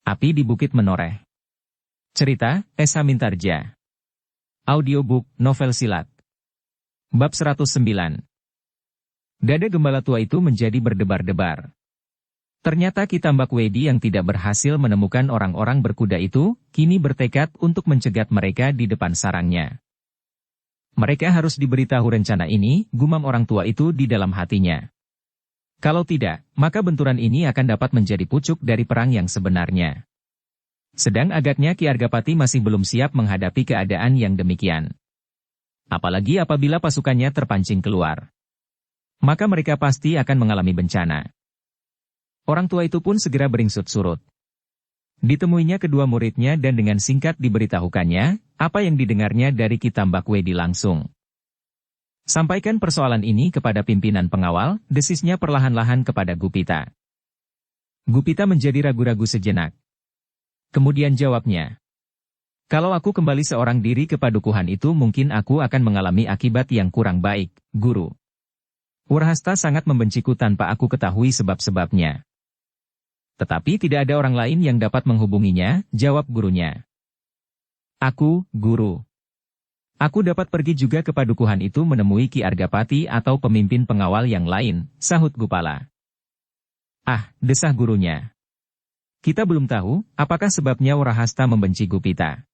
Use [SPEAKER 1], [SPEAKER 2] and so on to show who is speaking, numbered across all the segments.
[SPEAKER 1] Api di Bukit Menoreh. Cerita, Esa Mintarja. Audiobook, novel silat. Bab 109. Dada gembala tua itu menjadi berdebar-debar. Ternyata Ki Tambak Wedi yang tidak berhasil menemukan orang-orang berkuda itu, kini bertekad untuk mencegat mereka di depan sarangnya. Mereka harus diberitahu rencana ini, gumam orang tua itu di dalam hatinya. Kalau tidak, maka benturan ini akan dapat menjadi pucuk dari perang yang sebenarnya. Sedang agaknya Ki Argapati masih belum siap menghadapi keadaan yang demikian. Apalagi apabila pasukannya terpancing keluar. Maka mereka pasti akan mengalami bencana. Orang tua itu pun segera beringsut surut. Ditemuinya kedua muridnya dan dengan singkat diberitahukannya, apa yang didengarnya dari Ki Tambak Wedi langsung. Sampaikan persoalan ini kepada pimpinan pengawal, desisnya perlahan-lahan kepada Gupita. Gupita menjadi ragu-ragu sejenak. Kemudian jawabnya, kalau aku kembali seorang diri ke padukuhan itu mungkin aku akan mengalami akibat yang kurang baik, Guru. Urhasta sangat membenciku tanpa aku ketahui sebab-sebabnya. Tetapi tidak ada orang lain yang dapat menghubunginya, jawab gurunya. Aku, Guru. Aku dapat pergi juga ke padukuhan itu menemui Ki Argapati atau pemimpin pengawal yang lain, sahut Gupala. Ah, desah gurunya. Kita belum tahu, apakah sebabnya Urahasta membenci Gupita.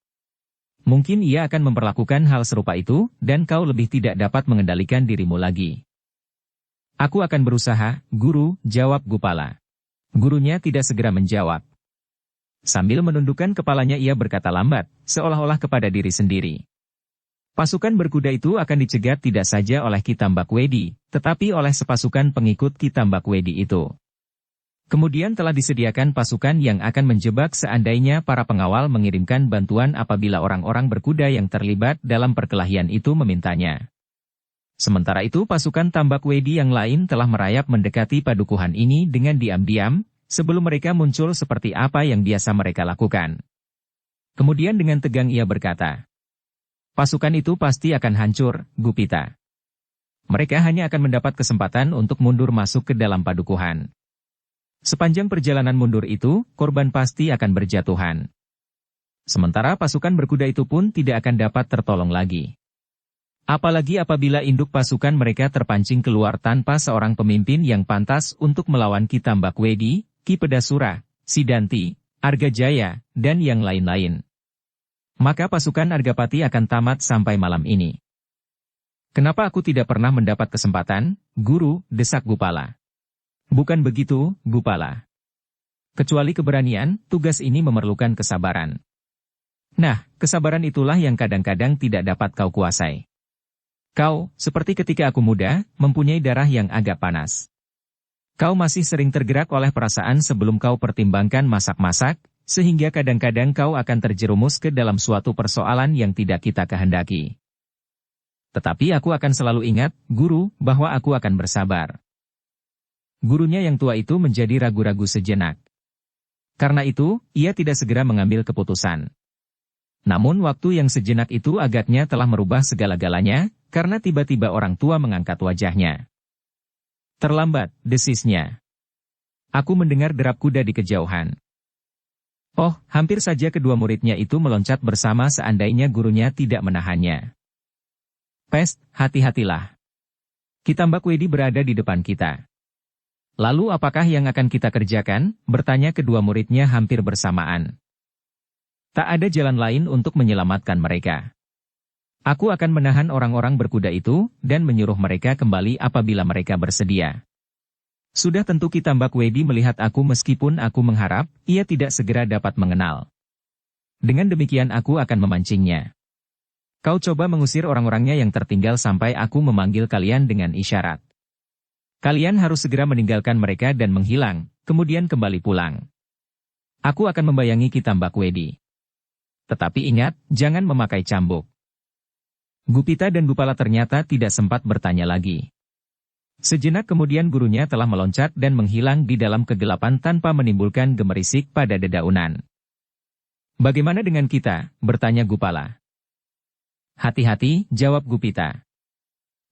[SPEAKER 1] Mungkin ia akan memperlakukan hal serupa itu, dan kau lebih tidak dapat mengendalikan dirimu lagi. Aku akan berusaha, Guru, jawab Gupala. Gurunya tidak segera menjawab. Sambil menundukkan kepalanya ia berkata lambat, seolah-olah kepada diri sendiri. Pasukan berkuda itu akan dicegat tidak saja oleh Ki Tambak Wedi, tetapi oleh sepasukan pengikut Ki Tambak Wedi itu. Kemudian telah disediakan pasukan yang akan menjebak seandainya para pengawal mengirimkan bantuan apabila orang-orang berkuda yang terlibat dalam perkelahian itu memintanya. Sementara itu pasukan Tambak Wedi yang lain telah merayap mendekati padukuhan ini dengan diam-diam, sebelum mereka muncul seperti apa yang biasa mereka lakukan. Kemudian dengan tegang ia berkata, pasukan itu pasti akan hancur, Gupita. Mereka hanya akan mendapat kesempatan untuk mundur masuk ke dalam padukuhan. Sepanjang perjalanan mundur itu, korban pasti akan berjatuhan. Sementara pasukan berkuda itu pun tidak akan dapat tertolong lagi. Apalagi apabila induk pasukan mereka terpancing keluar tanpa seorang pemimpin yang pantas untuk melawan Ki Tambak Wedi, Ki Pedasura, Sidanti, Argajaya, dan yang lain-lain. Maka pasukan Argapati akan tamat sampai malam ini. Kenapa aku tidak pernah mendapat kesempatan, Guru, desak Gupala. Bukan begitu, Gupala. Kecuali keberanian, tugas ini memerlukan kesabaran. Nah, kesabaran itulah yang kadang-kadang tidak dapat kau kuasai. Kau, seperti ketika aku muda, mempunyai darah yang agak panas. Kau masih sering tergerak oleh perasaan sebelum kau pertimbangkan masak-masak, sehingga kadang-kadang kau akan terjerumus ke dalam suatu persoalan yang tidak kita kehendaki. Tetapi aku akan selalu ingat, Guru, bahwa aku akan bersabar. Gurunya yang tua itu menjadi ragu-ragu sejenak. Karena itu, ia tidak segera mengambil keputusan. Namun waktu yang sejenak itu agaknya telah merubah segala-galanya, karena tiba-tiba orang tua mengangkat wajahnya. Terlambat, desisnya. Aku mendengar derap kuda di kejauhan. Oh, hampir saja kedua muridnya itu meloncat bersama seandainya gurunya tidak menahannya. Pest, hati-hatilah. Ki Tambak Wedi berada di depan kita. Lalu apakah yang akan kita kerjakan? Bertanya kedua muridnya hampir bersamaan. Tak ada jalan lain untuk menyelamatkan mereka. Aku akan menahan orang-orang berkuda itu, dan menyuruh mereka kembali apabila mereka bersedia. Sudah tentu Ki Tambak Wedi melihat aku meskipun aku mengharap, ia tidak segera dapat mengenal. Dengan demikian aku akan memancingnya. Kau coba mengusir orang-orangnya yang tertinggal sampai aku memanggil kalian dengan isyarat. Kalian harus segera meninggalkan mereka dan menghilang, kemudian kembali pulang. Aku akan membayangi Ki Tambak Wedi. Tetapi ingat, jangan memakai cambuk. Gupita dan Gupala ternyata tidak sempat bertanya lagi. Sejenak kemudian gurunya telah meloncat dan menghilang di dalam kegelapan tanpa menimbulkan gemerisik pada dedaunan. Bagaimana dengan kita? Bertanya Gupala. Hati-hati, jawab Gupita.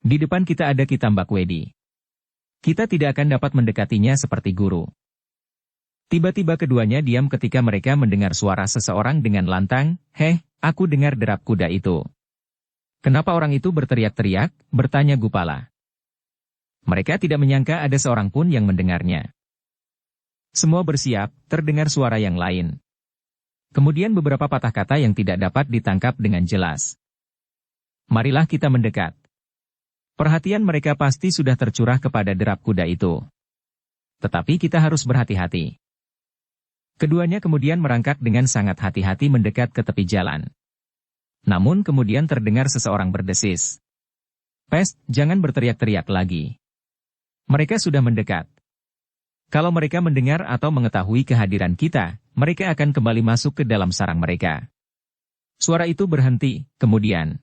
[SPEAKER 1] Di depan kita ada Ki Tambak Wedi. Kita tidak akan dapat mendekatinya seperti guru. Tiba-tiba keduanya diam ketika mereka mendengar suara seseorang dengan lantang, "Heh, aku dengar derap kuda itu." "Kenapa orang itu berteriak-teriak?" bertanya Gupala. Mereka tidak menyangka ada seorang pun yang mendengarnya. Semua bersiap, terdengar suara yang lain. Kemudian beberapa patah kata yang tidak dapat ditangkap dengan jelas. "Marilah kita mendekat." Perhatian mereka pasti sudah tercurah kepada derap kuda itu. Tetapi kita harus berhati-hati. Keduanya kemudian merangkak dengan sangat hati-hati mendekat ke tepi jalan. Namun kemudian terdengar seseorang berdesis. "Pest, jangan berteriak-teriak lagi. Mereka sudah mendekat. Kalau mereka mendengar atau mengetahui kehadiran kita, mereka akan kembali masuk ke dalam sarang mereka." Suara itu berhenti, kemudian.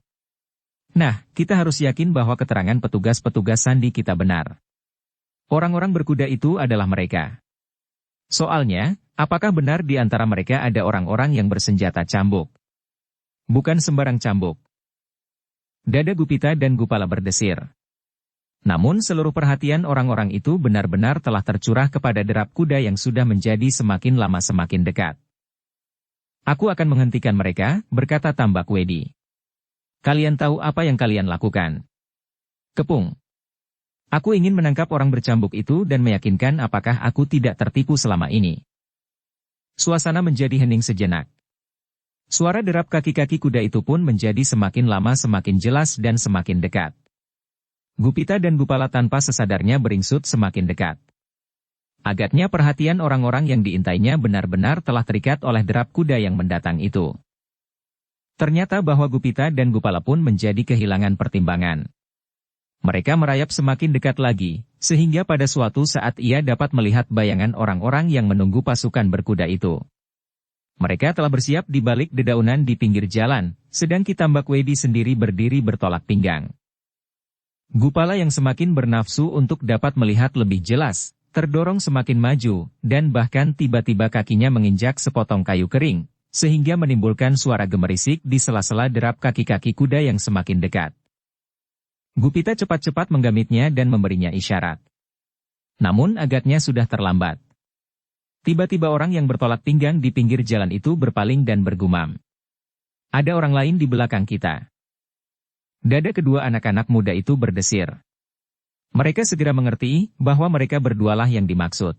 [SPEAKER 1] "Nah, kita harus yakin bahwa keterangan petugas-petugas sandi kita benar. Orang-orang berkuda itu adalah mereka. Soalnya, apakah benar di antara mereka ada orang-orang yang bersenjata cambuk? Bukan sembarang cambuk." Dada Gupita dan Gupala berdesir. Namun seluruh perhatian orang-orang itu benar-benar telah tercurah kepada derap kuda yang sudah menjadi semakin lama semakin dekat. "Aku akan menghentikan mereka," berkata Tambak Wedi. "Kalian tahu apa yang kalian lakukan?" "Kepung. Aku ingin menangkap orang bercambuk itu dan meyakinkan apakah aku tidak tertipu selama ini." Suasana menjadi hening sejenak. Suara derap kaki-kaki kuda itu pun menjadi semakin lama semakin jelas dan semakin dekat. Gupita dan Gupala tanpa sesadarnya beringsut semakin dekat. Agaknya perhatian orang-orang yang diintainya benar-benar telah terikat oleh derap kuda yang mendatang itu. Ternyata bahwa Gupita dan Gupala pun menjadi kehilangan pertimbangan. Mereka merayap semakin dekat lagi, sehingga pada suatu saat ia dapat melihat bayangan orang-orang yang menunggu pasukan berkuda itu. Mereka telah bersiap di balik dedaunan di pinggir jalan, sedang Ki Tambak Wedi sendiri berdiri bertolak pinggang. Gupala yang semakin bernafsu untuk dapat melihat lebih jelas, terdorong semakin maju, dan bahkan tiba-tiba kakinya menginjak sepotong kayu kering, sehingga menimbulkan suara gemerisik di sela-sela derap kaki-kaki kuda yang semakin dekat. Gupita cepat-cepat menggamitnya dan memberinya isyarat. Namun agaknya sudah terlambat. Tiba-tiba orang yang bertolak pinggang di pinggir jalan itu berpaling dan bergumam. "Ada orang lain di belakang kita." Dada kedua anak-anak muda itu berdesir. Mereka segera mengerti bahwa mereka berdualah yang dimaksud.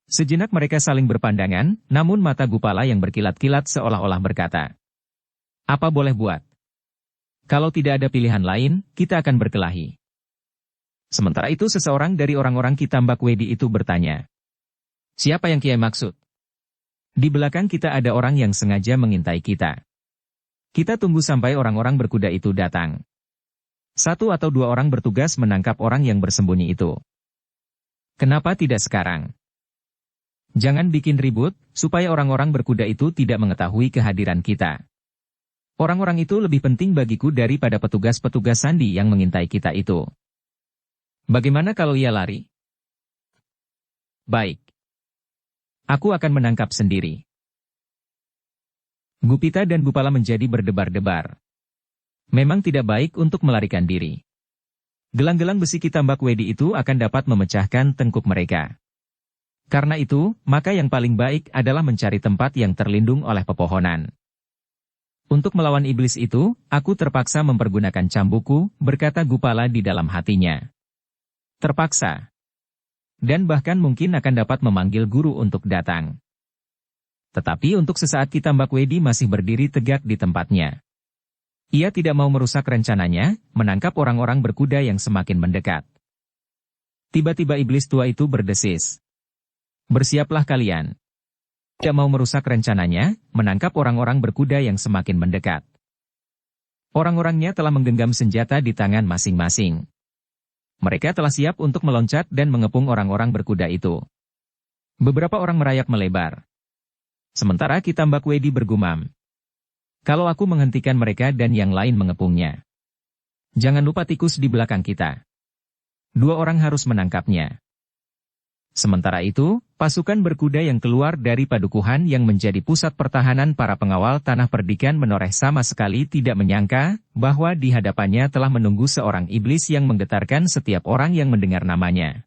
[SPEAKER 1] Sejenak mereka saling berpandangan, namun mata Gupala yang berkilat-kilat seolah-olah berkata, "Apa boleh buat? Kalau tidak ada pilihan lain, kita akan berkelahi." Sementara itu seseorang dari orang-orang Ki Tambak Wedi itu bertanya, "Siapa yang Kiai maksud?" "Di belakang kita ada orang yang sengaja mengintai kita. Kita tunggu sampai orang-orang berkuda itu datang. 1 atau 2 orang bertugas menangkap orang yang bersembunyi itu. Kenapa tidak sekarang? Jangan bikin ribut, supaya orang-orang berkuda itu tidak mengetahui kehadiran kita. Orang-orang itu lebih penting bagiku daripada petugas-petugas sandi yang mengintai kita itu. Bagaimana kalau ia lari?" "Baik. Aku akan menangkap sendiri." Gupita dan Gupala menjadi berdebar-debar. Memang tidak baik untuk melarikan diri. Gelang-gelang besi Ki Tambak Wedi itu akan dapat memecahkan tengkuk mereka. Karena itu, maka yang paling baik adalah mencari tempat yang terlindung oleh pepohonan. "Untuk melawan iblis itu, aku terpaksa mempergunakan cambukku," berkata Gupala di dalam hatinya. "Terpaksa. Dan bahkan mungkin akan dapat memanggil guru untuk datang." Tetapi untuk sesaat Ki Tambak Wedi masih berdiri tegak di tempatnya. Ia tidak mau merusak rencananya, menangkap orang-orang berkuda yang semakin mendekat. Tiba-tiba iblis tua itu berdesis, "Bersiaplah kalian." Tidak mau merusak rencananya, menangkap orang-orang berkuda yang semakin mendekat. Orang-orangnya telah menggenggam senjata di tangan masing-masing. Mereka telah siap untuk meloncat dan mengepung orang-orang berkuda itu. Beberapa orang merayap melebar. Sementara Ki Tambak Wedi bergumam, "Kalau aku menghentikan mereka dan yang lain mengepungnya. Jangan lupa tikus di belakang kita. 2 orang harus menangkapnya." Sementara itu, pasukan berkuda yang keluar dari padukuhan yang menjadi pusat pertahanan para pengawal tanah perdikan menoreh sama sekali tidak menyangka bahwa di hadapannya telah menunggu seorang iblis yang menggetarkan setiap orang yang mendengar namanya.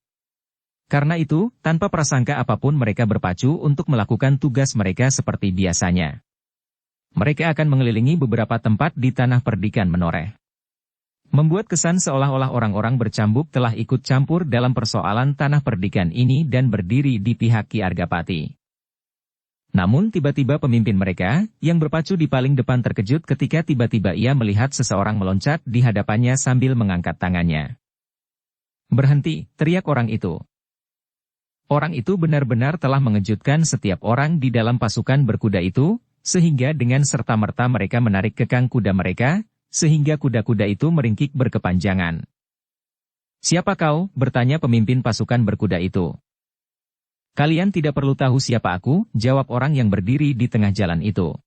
[SPEAKER 1] Karena itu, tanpa prasangka apapun mereka berpacu untuk melakukan tugas mereka seperti biasanya. Mereka akan mengelilingi beberapa tempat di tanah perdikan menoreh. Membuat kesan seolah-olah orang-orang bercambuk telah ikut campur dalam persoalan tanah perdikan ini dan berdiri di pihak Ki Argapati. Namun tiba-tiba pemimpin mereka, yang berpacu di paling depan terkejut ketika tiba-tiba ia melihat seseorang meloncat di hadapannya sambil mengangkat tangannya. "Berhenti!" teriak orang itu. Orang itu benar-benar telah mengejutkan setiap orang di dalam pasukan berkuda itu, sehingga dengan serta-merta mereka menarik kekang kuda mereka, sehingga kuda-kuda itu meringkik berkepanjangan. "Siapa kau?" bertanya pemimpin pasukan berkuda itu. "Kalian tidak perlu tahu siapa aku," jawab orang yang berdiri di tengah jalan itu.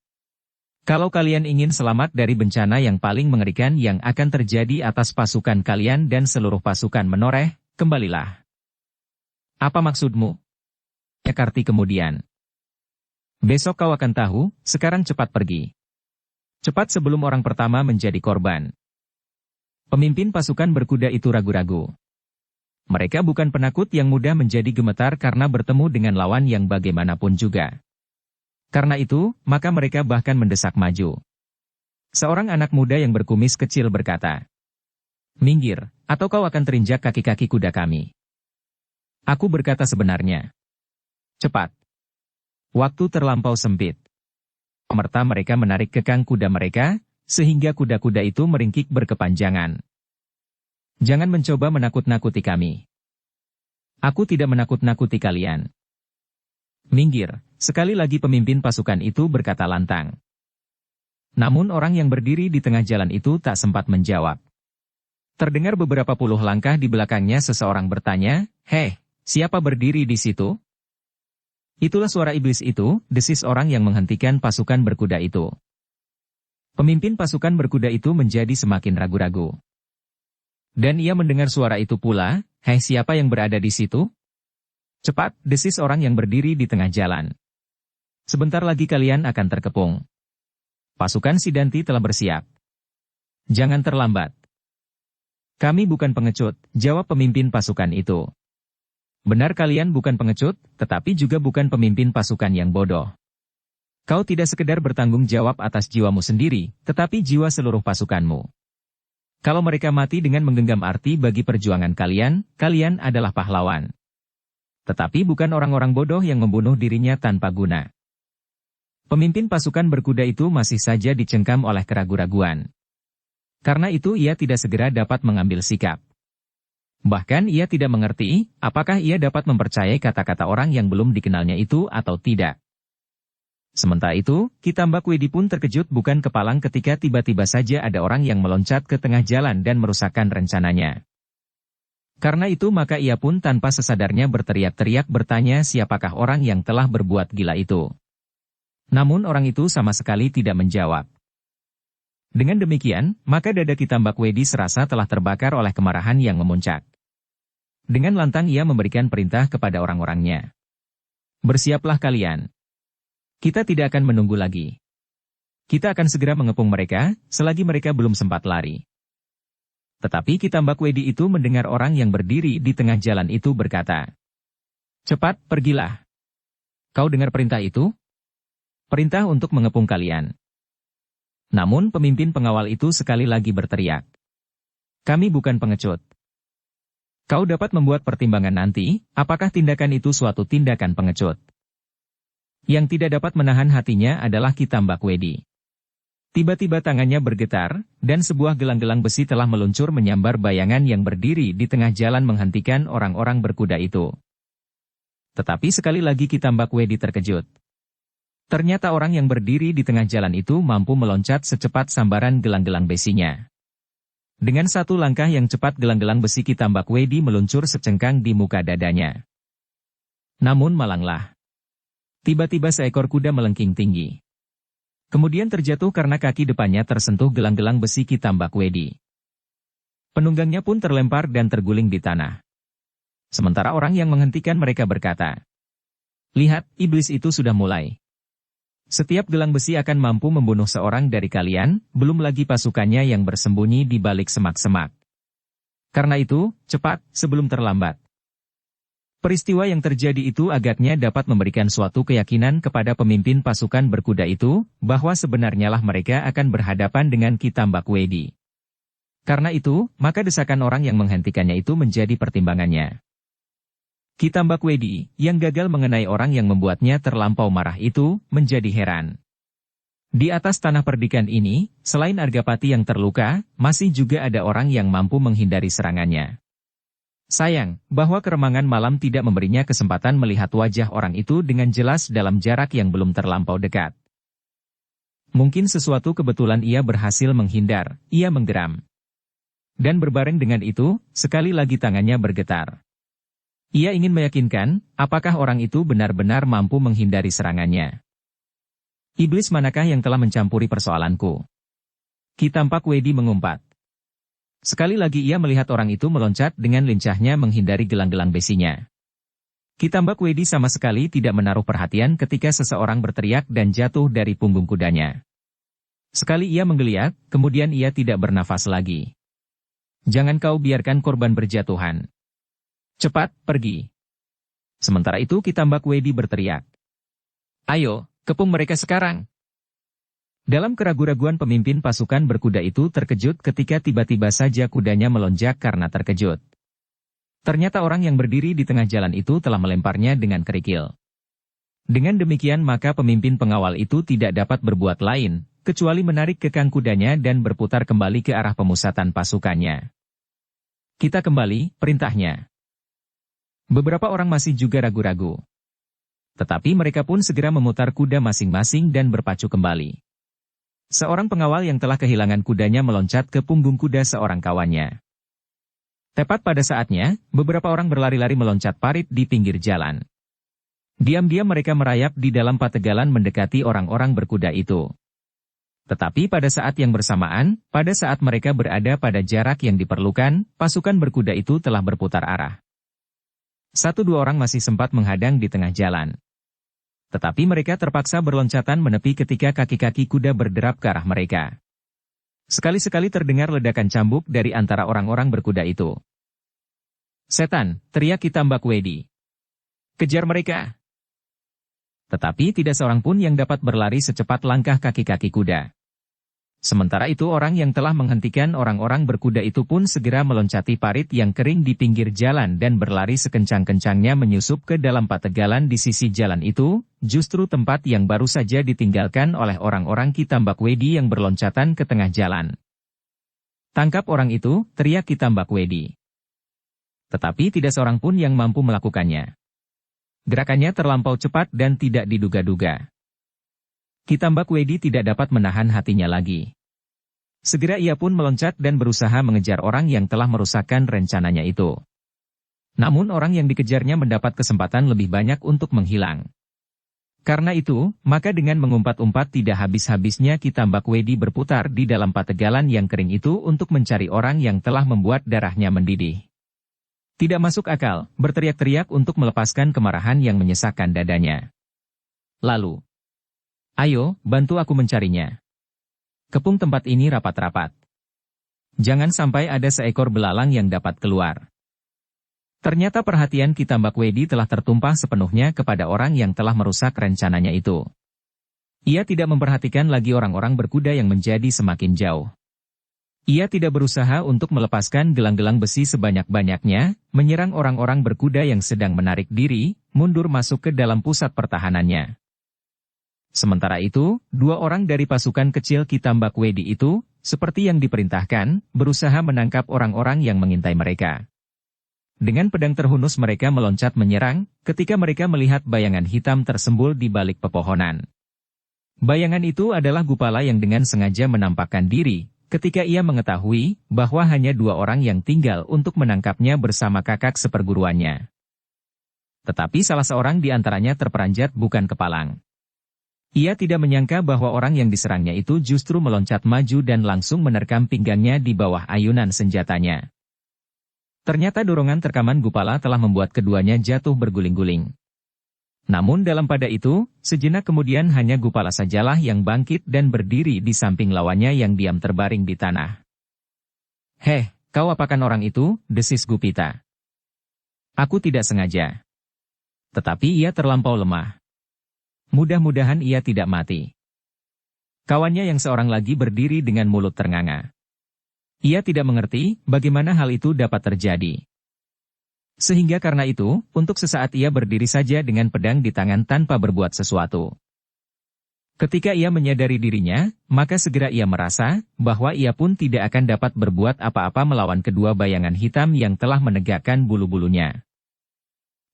[SPEAKER 1] "Kalau kalian ingin selamat dari bencana yang paling mengerikan yang akan terjadi atas pasukan kalian dan seluruh pasukan menoreh, kembalilah." "Apa maksudmu?" ya Karti kemudian. "Besok kau akan tahu, sekarang cepat pergi. Cepat sebelum orang pertama menjadi korban." Pemimpin pasukan berkuda itu ragu-ragu. Mereka bukan penakut yang mudah menjadi gemetar karena bertemu dengan lawan yang bagaimanapun juga. Karena itu, maka mereka bahkan mendesak maju. Seorang anak muda yang berkumis kecil berkata, "Minggir, atau kau akan terinjak kaki-kaki kuda kami." Aku berkata sebenarnya. "Cepat. Waktu terlampau sempit." Merta mereka menarik kekang kuda mereka, sehingga kuda-kuda itu meringkik berkepanjangan. "Jangan mencoba menakut-nakuti kami. Aku tidak menakut-nakuti kalian." "Minggir," sekali lagi pemimpin pasukan itu berkata lantang. Namun orang yang berdiri di tengah jalan itu tak sempat menjawab. Terdengar beberapa puluh langkah di belakangnya seseorang bertanya, "Hei, siapa berdiri di situ?" "Itulah suara iblis itu," desis orang yang menghentikan pasukan berkuda itu. Pemimpin pasukan berkuda itu menjadi semakin ragu-ragu. Dan ia mendengar suara itu pula, "Hei, siapa yang berada di situ?" "Cepat," desis orang yang berdiri di tengah jalan. "Sebentar lagi kalian akan terkepung. Pasukan Sidanti telah bersiap. Jangan terlambat." "Kami bukan pengecut," jawab pemimpin pasukan itu. "Benar kalian bukan pengecut, tetapi juga bukan pemimpin pasukan yang bodoh. Kau tidak sekedar bertanggung jawab atas jiwamu sendiri, tetapi jiwa seluruh pasukanmu. Kalau mereka mati dengan menggenggam arti bagi perjuangan kalian, kalian adalah pahlawan. Tetapi bukan orang-orang bodoh yang membunuh dirinya tanpa guna." Pemimpin pasukan berkuda itu masih saja dicengkam oleh keraguan-raguan. Karena itu ia tidak segera dapat mengambil sikap. Bahkan ia tidak mengerti, apakah ia dapat mempercayai kata-kata orang yang belum dikenalnya itu atau tidak. Sementara itu, Ki Tambakwedi pun terkejut bukan kepalang ketika tiba-tiba saja ada orang yang meloncat ke tengah jalan dan merusakkan rencananya. Karena itu maka ia pun tanpa sesadarnya berteriak-teriak bertanya siapakah orang yang telah berbuat gila itu. Namun orang itu sama sekali tidak menjawab. Dengan demikian, maka dada Ki Tambakwedi serasa telah terbakar oleh kemarahan yang memuncak. Dengan lantang ia memberikan perintah kepada orang-orangnya. "Bersiaplah kalian. Kita tidak akan menunggu lagi. Kita akan segera mengepung mereka, selagi mereka belum sempat lari." Tetapi Ki Tambakwedi itu mendengar orang yang berdiri di tengah jalan itu berkata, "Cepat, pergilah. Kau dengar perintah itu? Perintah untuk mengepung kalian." Namun pemimpin pengawal itu sekali lagi berteriak, "Kami bukan pengecut. Kau dapat membuat pertimbangan nanti, apakah tindakan itu suatu tindakan pengecut." Yang tidak dapat menahan hatinya adalah Ki Tambakwedi. Tiba-tiba tangannya bergetar, dan sebuah gelang-gelang besi telah meluncur menyambar bayangan yang berdiri di tengah jalan menghentikan orang-orang berkuda itu. Tetapi sekali lagi Ki Tambakwedi terkejut. Ternyata orang yang berdiri di tengah jalan itu mampu meloncat secepat sambaran gelang-gelang besinya. Dengan satu langkah yang cepat gelang-gelang besi Ki Tambakwedi meluncur secengkang di muka dadanya. Namun malanglah. Tiba-tiba seekor kuda melengking tinggi. Kemudian terjatuh karena kaki depannya tersentuh gelang-gelang besi Ki Tambakwedi. Penunggangnya pun terlempar dan terguling di tanah. Sementara orang yang menghentikan mereka berkata, "Lihat, iblis itu sudah mulai. Setiap gelang besi akan mampu membunuh seorang dari kalian, belum lagi pasukannya yang bersembunyi di balik semak-semak. Karena itu, cepat, sebelum terlambat." Peristiwa yang terjadi itu agaknya dapat memberikan suatu keyakinan kepada pemimpin pasukan berkuda itu, bahwa sebenarnya lah mereka akan berhadapan dengan Ki Tambak Wedi. Karena itu, maka desakan orang yang menghentikannya itu menjadi pertimbangannya. Ki Tambak Wedi, yang gagal mengenai orang yang membuatnya terlampau marah itu, menjadi heran. Di atas tanah perdikan ini, selain Argapati yang terluka, masih juga ada orang yang mampu menghindari serangannya. Sayang, bahwa keremangan malam tidak memberinya kesempatan melihat wajah orang itu dengan jelas dalam jarak yang belum terlampau dekat. Mungkin sesuatu kebetulan ia berhasil menghindar, ia menggeram. Dan berbareng dengan itu, sekali lagi tangannya bergetar. Ia ingin meyakinkan, apakah orang itu benar-benar mampu menghindari serangannya. Iblis manakah yang telah mencampuri persoalanku? Ki Tambak Wedi mengumpat. Sekali lagi ia melihat orang itu meloncat dengan lincahnya menghindari gelang-gelang besinya. Ki Tambak Wedi sama sekali tidak menaruh perhatian ketika seseorang berteriak dan jatuh dari punggung kudanya. Sekali ia menggeliat, kemudian ia tidak bernafas lagi. Jangan kau biarkan korban berjatuhan. Cepat, pergi. Sementara itu Ki Tambak Wedi berteriak. Ayo, kepung mereka sekarang. Dalam keraguan-raguan pemimpin pasukan berkuda itu terkejut ketika tiba-tiba saja kudanya melonjak karena terkejut. Ternyata orang yang berdiri di tengah jalan itu telah melemparnya dengan kerikil. Dengan demikian maka pemimpin pengawal itu tidak dapat berbuat lain, kecuali menarik kekang kudanya dan berputar kembali ke arah pemusatan pasukannya. Kita kembali, perintahnya. Beberapa orang masih juga ragu-ragu. Tetapi mereka pun segera memutar kuda masing-masing dan berpacu kembali. Seorang pengawal yang telah kehilangan kudanya meloncat ke punggung kuda seorang kawannya. Tepat pada saatnya, beberapa orang berlari-lari meloncat parit di pinggir jalan. Diam-diam mereka merayap di dalam pategalan mendekati orang-orang berkuda itu. Tetapi pada saat yang bersamaan, pada saat mereka berada pada jarak yang diperlukan, pasukan berkuda itu telah berputar arah. 1-2 orang masih sempat menghadang di tengah jalan. Tetapi mereka terpaksa berloncatan menepi ketika kaki-kaki kuda berderap ke arah mereka. Sekali-sekali terdengar ledakan cambuk dari antara orang-orang berkuda itu. Setan, teriak Ki Tambak Wedi. Kejar mereka. Tetapi tidak seorang pun yang dapat berlari secepat langkah kaki-kaki kuda. Sementara itu orang yang telah menghentikan orang-orang berkuda itu pun segera meloncati parit yang kering di pinggir jalan dan berlari sekencang-kencangnya menyusup ke dalam pategalan di sisi jalan itu, justru tempat yang baru saja ditinggalkan oleh orang-orang Ki Tambak Wedi yang berloncatan ke tengah jalan. Tangkap orang itu, teriak Ki Tambak Wedi. Tetapi tidak seorang pun yang mampu melakukannya. Gerakannya terlampau cepat dan tidak diduga-duga. Ki Tambak Wedi tidak dapat menahan hatinya lagi. Segera ia pun meloncat dan berusaha mengejar orang yang telah merusakkan rencananya itu. Namun orang yang dikejarnya mendapat kesempatan lebih banyak untuk menghilang. Karena itu, maka dengan mengumpat-umpat tidak habis-habisnya Ki Tambak Wedi berputar di dalam pategalan yang kering itu untuk mencari orang yang telah membuat darahnya mendidih. Tidak masuk akal, berteriak-teriak untuk melepaskan kemarahan yang menyesakkan dadanya. Lalu, ayo, bantu aku mencarinya. Kepung tempat ini rapat-rapat. Jangan sampai ada seekor belalang yang dapat keluar. Ternyata perhatian Ki Tambak Wedi telah tertumpah sepenuhnya kepada orang yang telah merusak rencananya itu. Ia tidak memperhatikan lagi orang-orang berkuda yang menjadi semakin jauh. Ia tidak berusaha untuk melepaskan gelang-gelang besi sebanyak-banyaknya, menyerang orang-orang berkuda yang sedang menarik diri, mundur masuk ke dalam pusat pertahanannya. Sementara itu, 2 orang dari pasukan kecil Ki Tambak Wedi itu, seperti yang diperintahkan, berusaha menangkap orang-orang yang mengintai mereka. Dengan pedang terhunus mereka meloncat menyerang, ketika mereka melihat bayangan hitam tersembul di balik pepohonan. Bayangan itu adalah Gupala yang dengan sengaja menampakkan diri, ketika ia mengetahui bahwa hanya 2 orang yang tinggal untuk menangkapnya bersama kakak seperguruannya. Tetapi salah seorang di antaranya terperanjat bukan kepalang. Ia tidak menyangka bahwa orang yang diserangnya itu justru meloncat maju dan langsung menerkam pinggangnya di bawah ayunan senjatanya. Ternyata dorongan terkaman Gupala telah membuat keduanya jatuh berguling-guling. Namun dalam pada itu, sejenak kemudian hanya Gupala sajalah yang bangkit dan berdiri di samping lawannya yang diam terbaring di tanah. "Heh, kau apakan orang itu?" desis Gupita. "Aku tidak sengaja." Tetapi ia terlampau lemah. Mudah-mudahan ia tidak mati. Kawannya yang seorang lagi berdiri dengan mulut ternganga. Ia tidak mengerti bagaimana hal itu dapat terjadi. Sehingga karena itu, untuk sesaat ia berdiri saja dengan pedang di tangan tanpa berbuat sesuatu. Ketika ia menyadari dirinya, maka segera ia merasa bahwa ia pun tidak akan dapat berbuat apa-apa melawan kedua bayangan hitam yang telah menegakkan bulu-bulunya.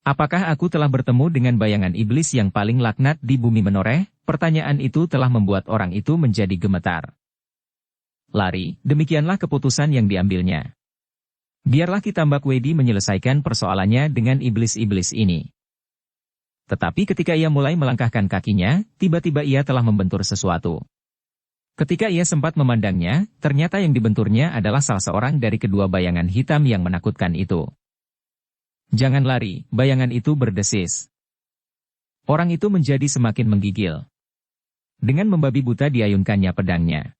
[SPEAKER 1] Apakah aku telah bertemu dengan bayangan iblis yang paling laknat di bumi menoreh? Pertanyaan itu telah membuat orang itu menjadi gemetar. Lari, demikianlah keputusan yang diambilnya. Biarlah Kitambak Wedi menyelesaikan persoalannya dengan iblis-iblis ini. Tetapi ketika ia mulai melangkahkan kakinya, tiba-tiba ia telah membentur sesuatu. Ketika ia sempat memandangnya, ternyata yang dibenturnya adalah salah seorang dari kedua bayangan hitam yang menakutkan itu. Jangan lari, bayangan itu berdesis. Orang itu menjadi semakin menggigil. Dengan membabi buta diayunkannya pedangnya.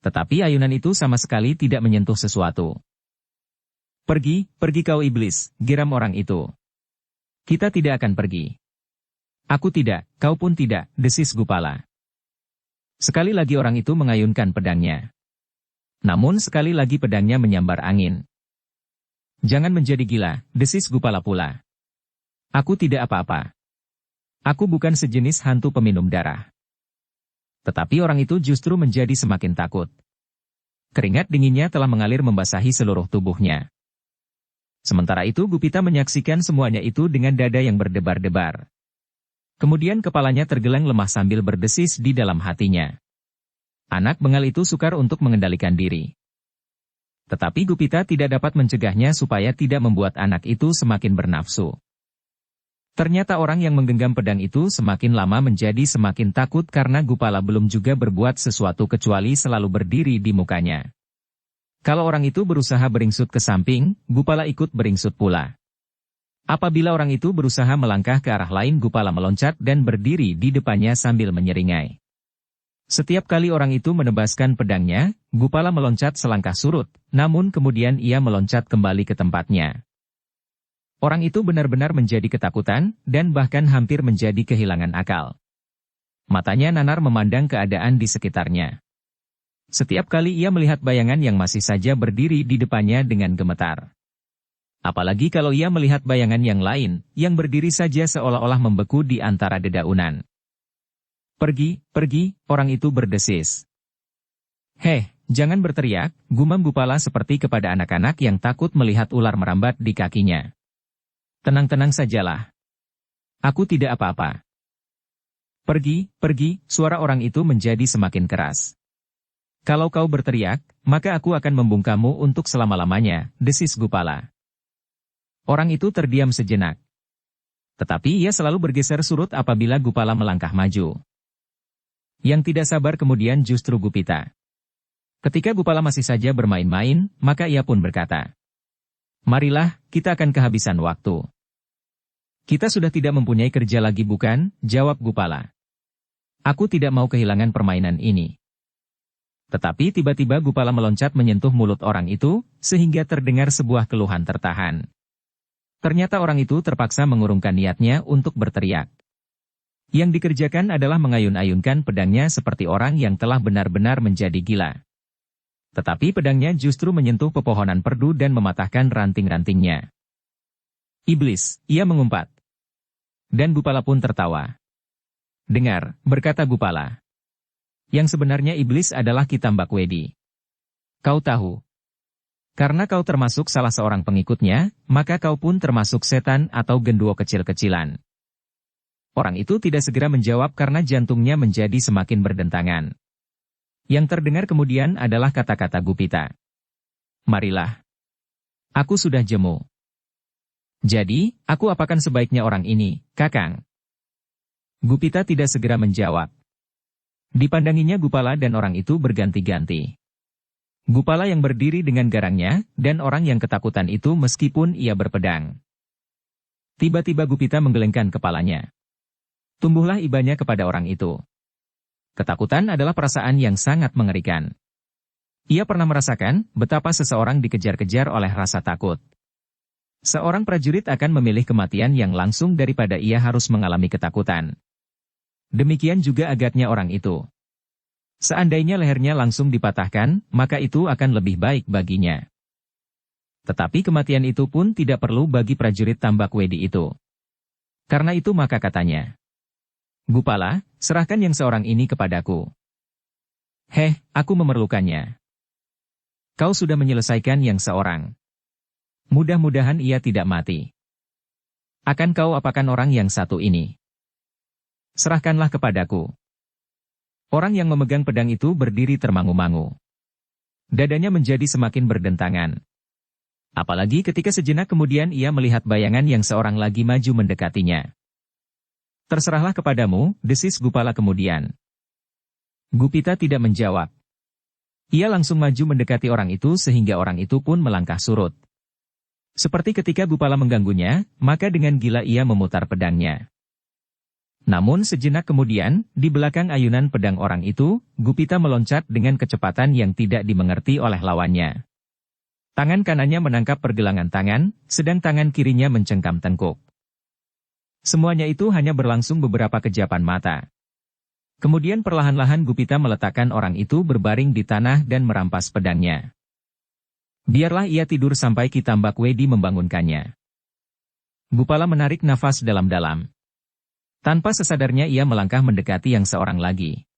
[SPEAKER 1] Tetapi ayunan itu sama sekali tidak menyentuh sesuatu. Pergi, pergi kau iblis, geram orang itu. Kita tidak akan pergi. Aku tidak, kau pun tidak, desis Gupala. Sekali lagi orang itu mengayunkan pedangnya. Namun sekali lagi pedangnya menyambar angin. Jangan menjadi gila, desis Gupala pula. Aku tidak apa-apa. Aku bukan sejenis hantu peminum darah. Tetapi orang itu justru menjadi semakin takut. Keringat dinginnya telah mengalir membasahi seluruh tubuhnya. Sementara itu Gupita menyaksikan semuanya itu dengan dada yang berdebar-debar. Kemudian kepalanya tergeleng lemah sambil berdesis di dalam hatinya. Anak bengal itu sukar untuk mengendalikan diri. Tetapi Gupita tidak dapat mencegahnya supaya tidak membuat anak itu semakin bernafsu. Ternyata orang yang menggenggam pedang itu semakin lama menjadi semakin takut karena Gupala belum juga berbuat sesuatu kecuali selalu berdiri di mukanya. Kalau orang itu berusaha beringsut ke samping, Gupala ikut beringsut pula. Apabila orang itu berusaha melangkah ke arah lain, Gupala meloncat dan berdiri di depannya sambil menyeringai. Setiap kali orang itu menebaskan pedangnya, Gupala meloncat selangkah surut, namun kemudian ia meloncat kembali ke tempatnya. Orang itu benar-benar menjadi ketakutan, dan bahkan hampir menjadi kehilangan akal. Matanya nanar memandang keadaan di sekitarnya. Setiap kali ia melihat bayangan yang masih saja berdiri di depannya dengan gemetar. Apalagi kalau ia melihat bayangan yang lain, yang berdiri saja seolah-olah membeku di antara dedaunan. Pergi, pergi, orang itu berdesis. Heh, jangan berteriak, gumam Gupala seperti kepada anak-anak yang takut melihat ular merambat di kakinya. Tenang-tenang sajalah. Aku tidak apa-apa. Pergi, pergi, suara orang itu menjadi semakin keras. Kalau kau berteriak, maka aku akan membungkammu untuk selama-lamanya, desis Gupala. Orang itu terdiam sejenak. Tetapi ia selalu bergeser surut apabila Gupala melangkah maju. Yang tidak sabar kemudian justru Gupita. Ketika Gupala masih saja bermain-main, maka ia pun berkata, "Marilah, kita akan kehabisan waktu." "Kita sudah tidak mempunyai kerja lagi bukan?" jawab Gupala. "Aku tidak mau kehilangan permainan ini." Tetapi tiba-tiba Gupala meloncat menyentuh mulut orang itu, sehingga terdengar sebuah keluhan tertahan. Ternyata orang itu terpaksa mengurungkan niatnya untuk berteriak. Yang dikerjakan adalah mengayun-ayunkan pedangnya seperti orang yang telah benar-benar menjadi gila. Tetapi pedangnya justru menyentuh pepohonan perdu dan mematahkan ranting-rantingnya. "Iblis," ia mengumpat. Dan Gupala pun tertawa. "Dengar," berkata Gupala. "Yang sebenarnya iblis adalah Kitambak Wedi. Kau tahu. Karena kau termasuk salah seorang pengikutnya, maka kau pun termasuk setan atau genderuwo kecil-kecilan." Orang itu tidak segera menjawab karena jantungnya menjadi semakin berdentangan. Yang terdengar kemudian adalah kata-kata Gupita. "Marilah. Aku sudah jemu. Jadi, aku apakan sebaiknya orang ini, Kakang?" Gupita tidak segera menjawab. Dipandanginya Gupala dan orang itu berganti-ganti. Gupala yang berdiri dengan garangnya, dan orang yang ketakutan itu meskipun ia berpedang. Tiba-tiba Gupita menggelengkan kepalanya. Tumbuhlah ibanya kepada orang itu. Ketakutan adalah perasaan yang sangat mengerikan. Ia pernah merasakan betapa seseorang dikejar-kejar oleh rasa takut. Seorang prajurit akan memilih kematian yang langsung daripada ia harus mengalami ketakutan. Demikian juga agaknya orang itu. Seandainya lehernya langsung dipatahkan, maka itu akan lebih baik baginya. Tetapi kematian itu pun tidak perlu bagi prajurit Tambak Wedi itu. Karena itu maka katanya, Gupala, serahkan yang seorang ini kepadaku. Aku memerlukannya. Kau sudah menyelesaikan yang seorang. Mudah-mudahan ia tidak mati. Akan kau apakan orang yang satu ini? Serahkanlah kepadaku. Orang yang memegang pedang itu berdiri termangu-mangu. Dadanya menjadi semakin berdentangan. Apalagi ketika sejenak kemudian ia melihat bayangan yang seorang lagi maju mendekatinya. Terserahlah kepadamu, desis Gupala kemudian. Gupita tidak menjawab. Ia langsung maju mendekati orang itu sehingga orang itu pun melangkah surut. Seperti ketika Gupala mengganggunya, maka dengan gila ia memutar pedangnya. Namun sejenak kemudian, di belakang ayunan pedang orang itu, Gupita meloncat dengan kecepatan yang tidak dimengerti oleh lawannya. Tangan kanannya menangkap pergelangan tangan, sedang tangan kirinya mencengkam tengkuk. Semuanya itu hanya berlangsung beberapa kejapan mata. Kemudian perlahan-lahan Gupita meletakkan orang itu berbaring di tanah dan merampas pedangnya. Biarlah ia tidur sampai Ki Tambak Wedi membangunkannya. Gupala menarik nafas dalam-dalam. Tanpa sesadarnya ia melangkah mendekati yang seorang lagi.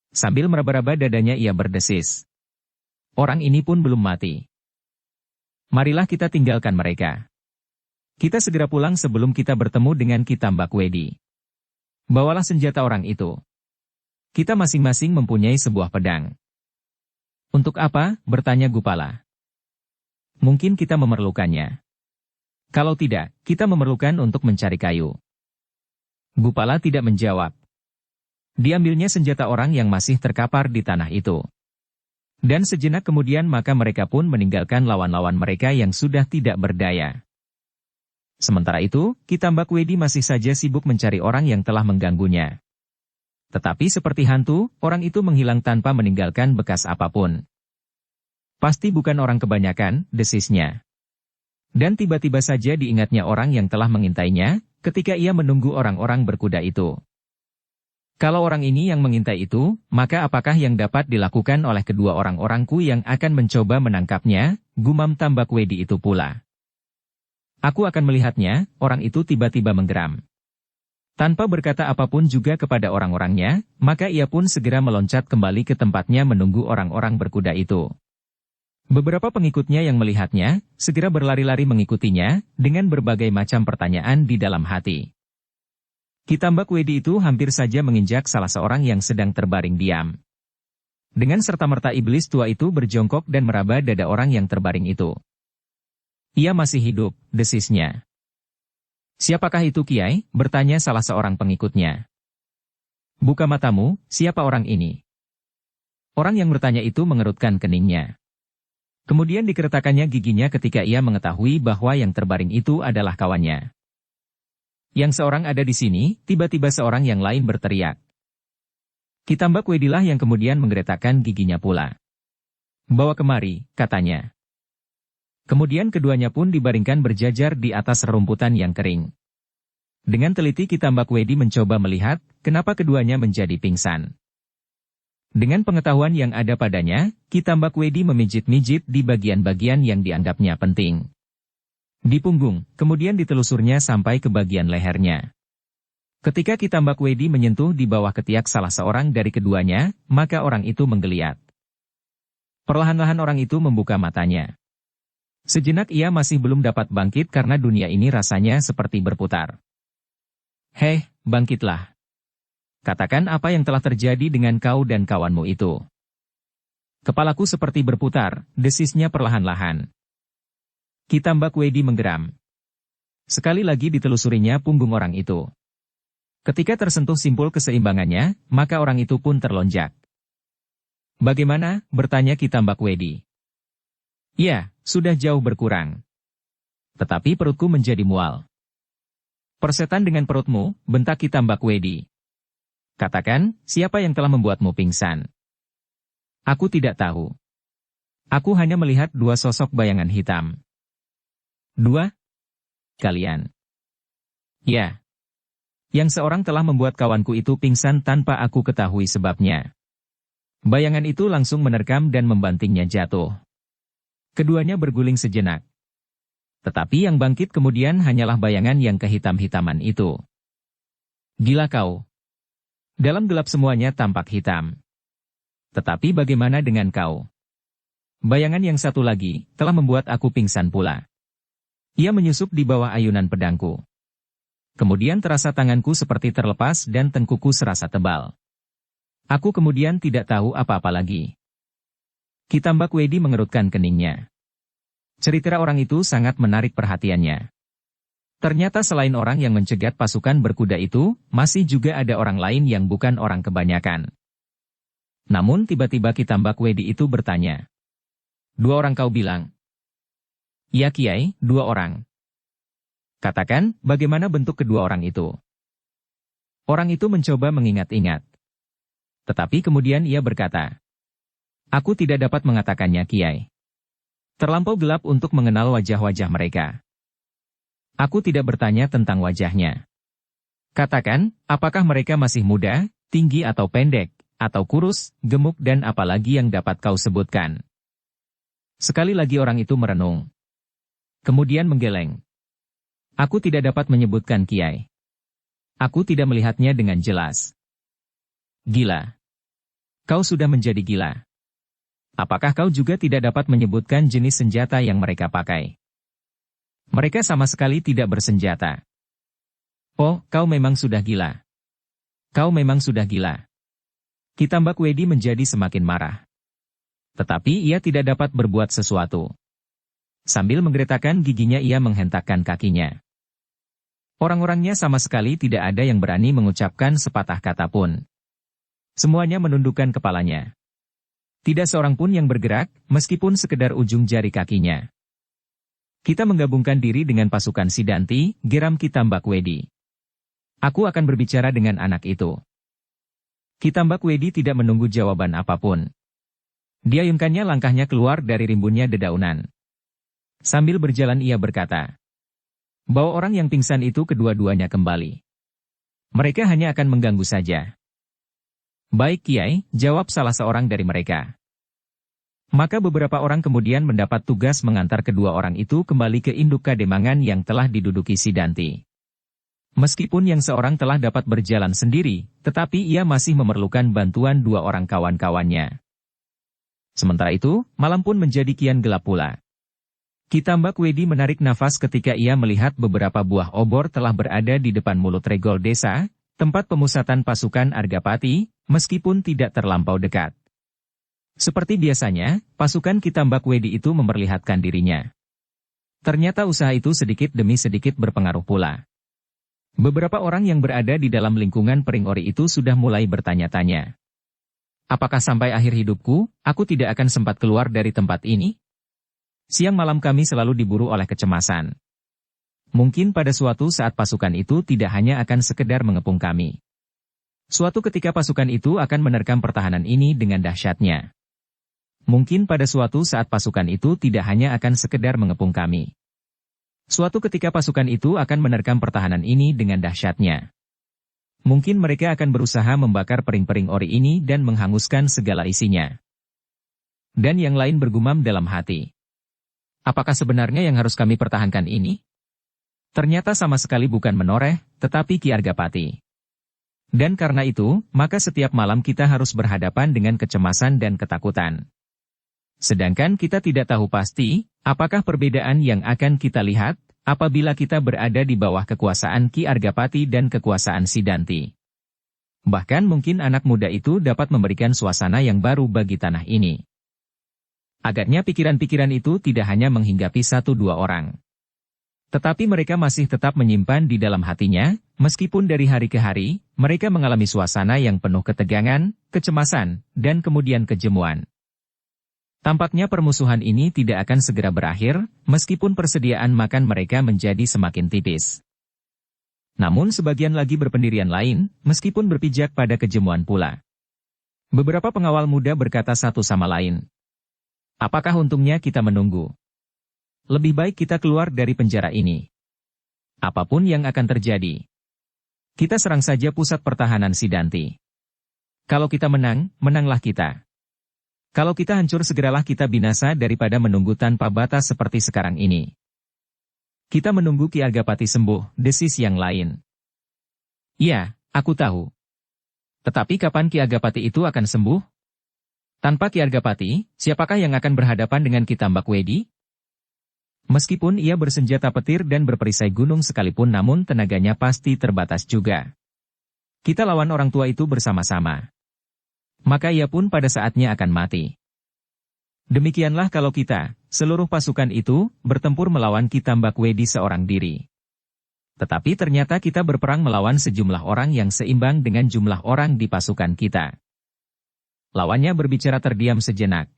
[SPEAKER 1] Sambil meraba-raba dadanya ia berdesis. Orang ini pun belum mati. Marilah kita tinggalkan mereka. Kita segera pulang sebelum kita bertemu dengan Ki Tambak Wedi. Bawalah senjata orang itu. Kita masing-masing mempunyai sebuah pedang. Untuk apa? Bertanya Gupala. Mungkin kita memerlukannya. Kalau tidak, kita memerlukan untuk mencari kayu. Gupala tidak menjawab. Diambilnya senjata orang yang masih terkapar di tanah itu. Dan sejenak kemudian maka mereka pun meninggalkan lawan-lawan mereka yang sudah tidak berdaya. Sementara itu, Ki Tambak Wedi masih saja sibuk mencari orang yang telah mengganggunya. Tetapi seperti hantu, orang itu menghilang tanpa meninggalkan bekas apapun. Pasti bukan orang kebanyakan, desisnya. Dan tiba-tiba saja diingatnya orang yang telah mengintainya, ketika ia menunggu orang-orang berkuda itu. Kalau orang ini yang mengintai itu, maka apakah yang dapat dilakukan oleh kedua orang-orangku yang akan mencoba menangkapnya, gumam Tambak Wedi itu pula. Aku akan melihatnya, orang itu tiba-tiba menggeram. Tanpa berkata apapun juga kepada orang-orangnya, maka ia pun segera meloncat kembali ke tempatnya menunggu orang-orang berkuda itu. Beberapa pengikutnya yang melihatnya, segera berlari-lari mengikutinya, dengan berbagai macam pertanyaan di dalam hati. Ki Tambak Wedi itu hampir saja menginjak salah seorang yang sedang terbaring diam. Dengan serta-merta iblis tua itu berjongkok dan meraba dada orang yang terbaring itu. Ia masih hidup, desisnya. Siapakah itu Kiai? Bertanya salah seorang pengikutnya. Buka matamu, siapa orang ini? Orang yang bertanya itu mengerutkan keningnya. Kemudian dikeretakannya giginya ketika ia mengetahui bahwa yang terbaring itu adalah kawannya. Yang seorang ada di sini, tiba-tiba seorang yang lain berteriak. Ki Tambak Wedilah yang kemudian menggeretakkan giginya pula. Bawa kemari, katanya. Kemudian keduanya pun dibaringkan berjajar di atas rerumputan yang kering. Dengan teliti Ki Tambak Wedi mencoba melihat, kenapa keduanya menjadi pingsan. Dengan pengetahuan yang ada padanya, Ki Tambak Wedi memijit-mijit di bagian-bagian yang dianggapnya penting. Di punggung, kemudian ditelusurnya sampai ke bagian lehernya. Ketika Ki Tambak Wedi menyentuh di bawah ketiak salah seorang dari keduanya, maka orang itu menggeliat. Perlahan-lahan orang itu membuka matanya. Sejenak ia masih belum dapat bangkit karena dunia ini rasanya seperti berputar. Bangkitlah. Katakan apa yang telah terjadi dengan kau dan kawanmu itu. Kepalaku seperti berputar, desisnya perlahan-lahan. Ki Tambak Wedi menggeram. Sekali lagi ditelusurinya punggung orang itu. Ketika tersentuh simpul keseimbangannya, maka orang itu pun terlonjak. Bagaimana? Bertanya Ki Tambak Wedi. Ya, sudah jauh berkurang. Tetapi perutku menjadi mual. Persetan dengan perutmu, bentak Ki Tambak Wedi. Katakan, siapa yang telah membuatmu pingsan? Aku tidak tahu. Aku hanya melihat dua sosok bayangan hitam. Dua? kalian. Ya. Yang seorang telah membuat kawanku itu pingsan tanpa aku ketahui sebabnya. Bayangan itu langsung menerkam dan membantingnya jatuh. Keduanya berguling sejenak. Tetapi yang bangkit kemudian hanyalah bayangan yang kehitam-hitaman itu. Gila kau. Dalam gelap semuanya tampak hitam. Tetapi bagaimana dengan kau? Bayangan yang satu lagi telah membuat aku pingsan pula. Ia menyusup di bawah ayunan pedangku. Kemudian terasa tanganku seperti terlepas dan tengkuku serasa tebal. Aku kemudian tidak tahu apa-apa lagi. Kitambak Wedi mengerutkan keningnya. Cerita orang itu sangat menarik perhatiannya. Ternyata selain orang yang mencegat pasukan berkuda itu, masih juga ada orang lain yang bukan orang kebanyakan. Namun tiba-tiba Kitambak Wedi itu bertanya. 2 orang kau bilang? Ya Kiai, 2 orang. Katakan, bagaimana bentuk kedua orang itu? Orang itu mencoba mengingat-ingat. Tetapi kemudian ia berkata, aku tidak dapat mengatakannya Kiai. Terlampau gelap untuk mengenal wajah-wajah mereka. Aku tidak bertanya tentang wajahnya. Katakan, apakah mereka masih muda, tinggi atau pendek, atau kurus, gemuk dan apalagi yang dapat kau sebutkan? Sekali lagi orang itu merenung. Kemudian menggeleng. Aku tidak dapat menyebutkan Kiai. Aku tidak melihatnya dengan jelas. Gila. Kau sudah menjadi gila. Apakah kau juga tidak dapat menyebutkan jenis senjata yang mereka pakai? Mereka sama sekali tidak bersenjata. Oh, kau memang sudah gila. Kau memang sudah gila. Kitambak Wedi menjadi semakin marah. Tetapi ia tidak dapat berbuat sesuatu. Sambil menggeretakkan giginya ia menghentakkan kakinya. Orang-orangnya sama sekali tidak ada yang berani mengucapkan sepatah kata pun. Semuanya menundukkan kepalanya. Tidak seorang pun yang bergerak, meskipun sekedar ujung jari kakinya. Kita menggabungkan diri dengan pasukan Sidanti, geram Kitambak Wedi. Aku akan berbicara dengan anak itu. Kitambak Wedi tidak menunggu jawaban apapun. Diayunkannya langkahnya keluar dari rimbunnya dedaunan. Sambil berjalan ia berkata, bawa orang yang pingsan itu kedua-duanya kembali. Mereka hanya akan mengganggu saja. Baik Kiai, jawab salah seorang dari mereka. Maka beberapa orang kemudian mendapat tugas mengantar kedua orang itu kembali ke induk Kademangan yang telah diduduki Sidanti. Meskipun yang seorang telah dapat berjalan sendiri, tetapi ia masih memerlukan bantuan 2 orang kawan-kawannya. Sementara itu, malam pun menjadi kian gelap pula. Kitambak Wedi menarik nafas ketika ia melihat beberapa buah obor telah berada di depan mulut regol desa, tempat pemusatan pasukan Argapati, meskipun tidak terlampau dekat. Seperti biasanya, pasukan Kitambak Wedi itu memperlihatkan dirinya. Ternyata usaha itu sedikit demi sedikit berpengaruh pula. Beberapa orang yang berada di dalam lingkungan Pring Ori itu sudah mulai bertanya-tanya. Apakah sampai akhir hidupku, aku tidak akan sempat keluar dari tempat ini? Siang malam kami selalu diburu oleh kecemasan. Mungkin pada suatu saat pasukan itu tidak hanya akan sekedar mengepung kami. Suatu ketika pasukan itu akan menerkam pertahanan ini dengan dahsyatnya. Mungkin pada suatu saat pasukan itu tidak hanya akan sekedar mengepung kami. Suatu ketika pasukan itu akan menerkam pertahanan ini dengan dahsyatnya. Mungkin mereka akan berusaha membakar pering-pering ori ini dan menghanguskan segala isinya. Dan yang lain bergumam dalam hati. Apakah sebenarnya yang harus kami pertahankan ini? Ternyata sama sekali bukan Menoreh, tetapi Ki Argapati. Dan karena itu, maka setiap malam kita harus berhadapan dengan kecemasan dan ketakutan. Sedangkan kita tidak tahu pasti, apakah perbedaan yang akan kita lihat, apabila kita berada di bawah kekuasaan Ki Argapati dan kekuasaan Sidanti. Bahkan mungkin anak muda itu dapat memberikan suasana yang baru bagi tanah ini. Agaknya pikiran-pikiran itu tidak hanya menghinggapi 1-2 orang. Tetapi mereka masih tetap menyimpan di dalam hatinya, meskipun dari hari ke hari, mereka mengalami suasana yang penuh ketegangan, kecemasan, dan kemudian kejemuan. Tampaknya permusuhan ini tidak akan segera berakhir, meskipun persediaan makan mereka menjadi semakin tipis. Namun sebagian lagi berpendirian lain, meskipun berpijak pada kejemuan pula. Beberapa pengawal muda berkata satu sama lain. Apakah untungnya kita menunggu? Lebih baik kita keluar dari penjara ini. Apapun yang akan terjadi, kita serang saja pusat pertahanan Sidanti. Kalau kita menang, menanglah kita. Kalau kita hancur, segeralah kita binasa daripada menunggu tanpa batas seperti sekarang ini. Kita menunggu Ki Argapati sembuh, desis yang lain. Iya, aku tahu. Tetapi kapan Ki Argapati itu akan sembuh? Tanpa Ki Argapati, siapakah yang akan berhadapan dengan Ki Tambakwedi? Meskipun ia bersenjata petir dan berperisai gunung sekalipun, namun tenaganya pasti terbatas juga. Kita lawan orang tua itu bersama-sama. Maka ia pun pada saatnya akan mati. Demikianlah kalau kita, seluruh pasukan itu, bertempur melawan Ki Tambakwedi seorang diri. Tetapi ternyata kita berperang melawan sejumlah orang yang seimbang dengan jumlah orang di pasukan kita. Lawannya berbicara terdiam sejenak.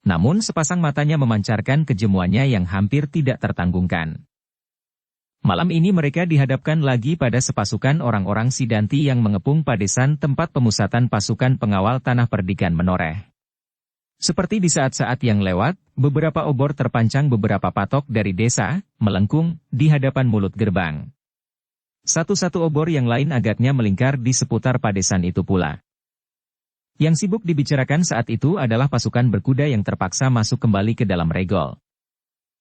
[SPEAKER 1] Namun sepasang matanya memancarkan kejemuannya yang hampir tidak tertanggungkan. Malam ini mereka dihadapkan lagi pada sepasukan orang-orang Sidanti yang mengepung Padesan, tempat pemusatan pasukan pengawal Tanah Perdikan Menoreh. Seperti di saat-saat yang lewat, beberapa obor terpancang beberapa patok dari desa, melengkung, di hadapan mulut gerbang. Satu-satu obor yang lain agaknya melingkar di seputar Padesan itu pula. Yang sibuk dibicarakan saat itu adalah pasukan berkuda yang terpaksa masuk kembali ke dalam regol.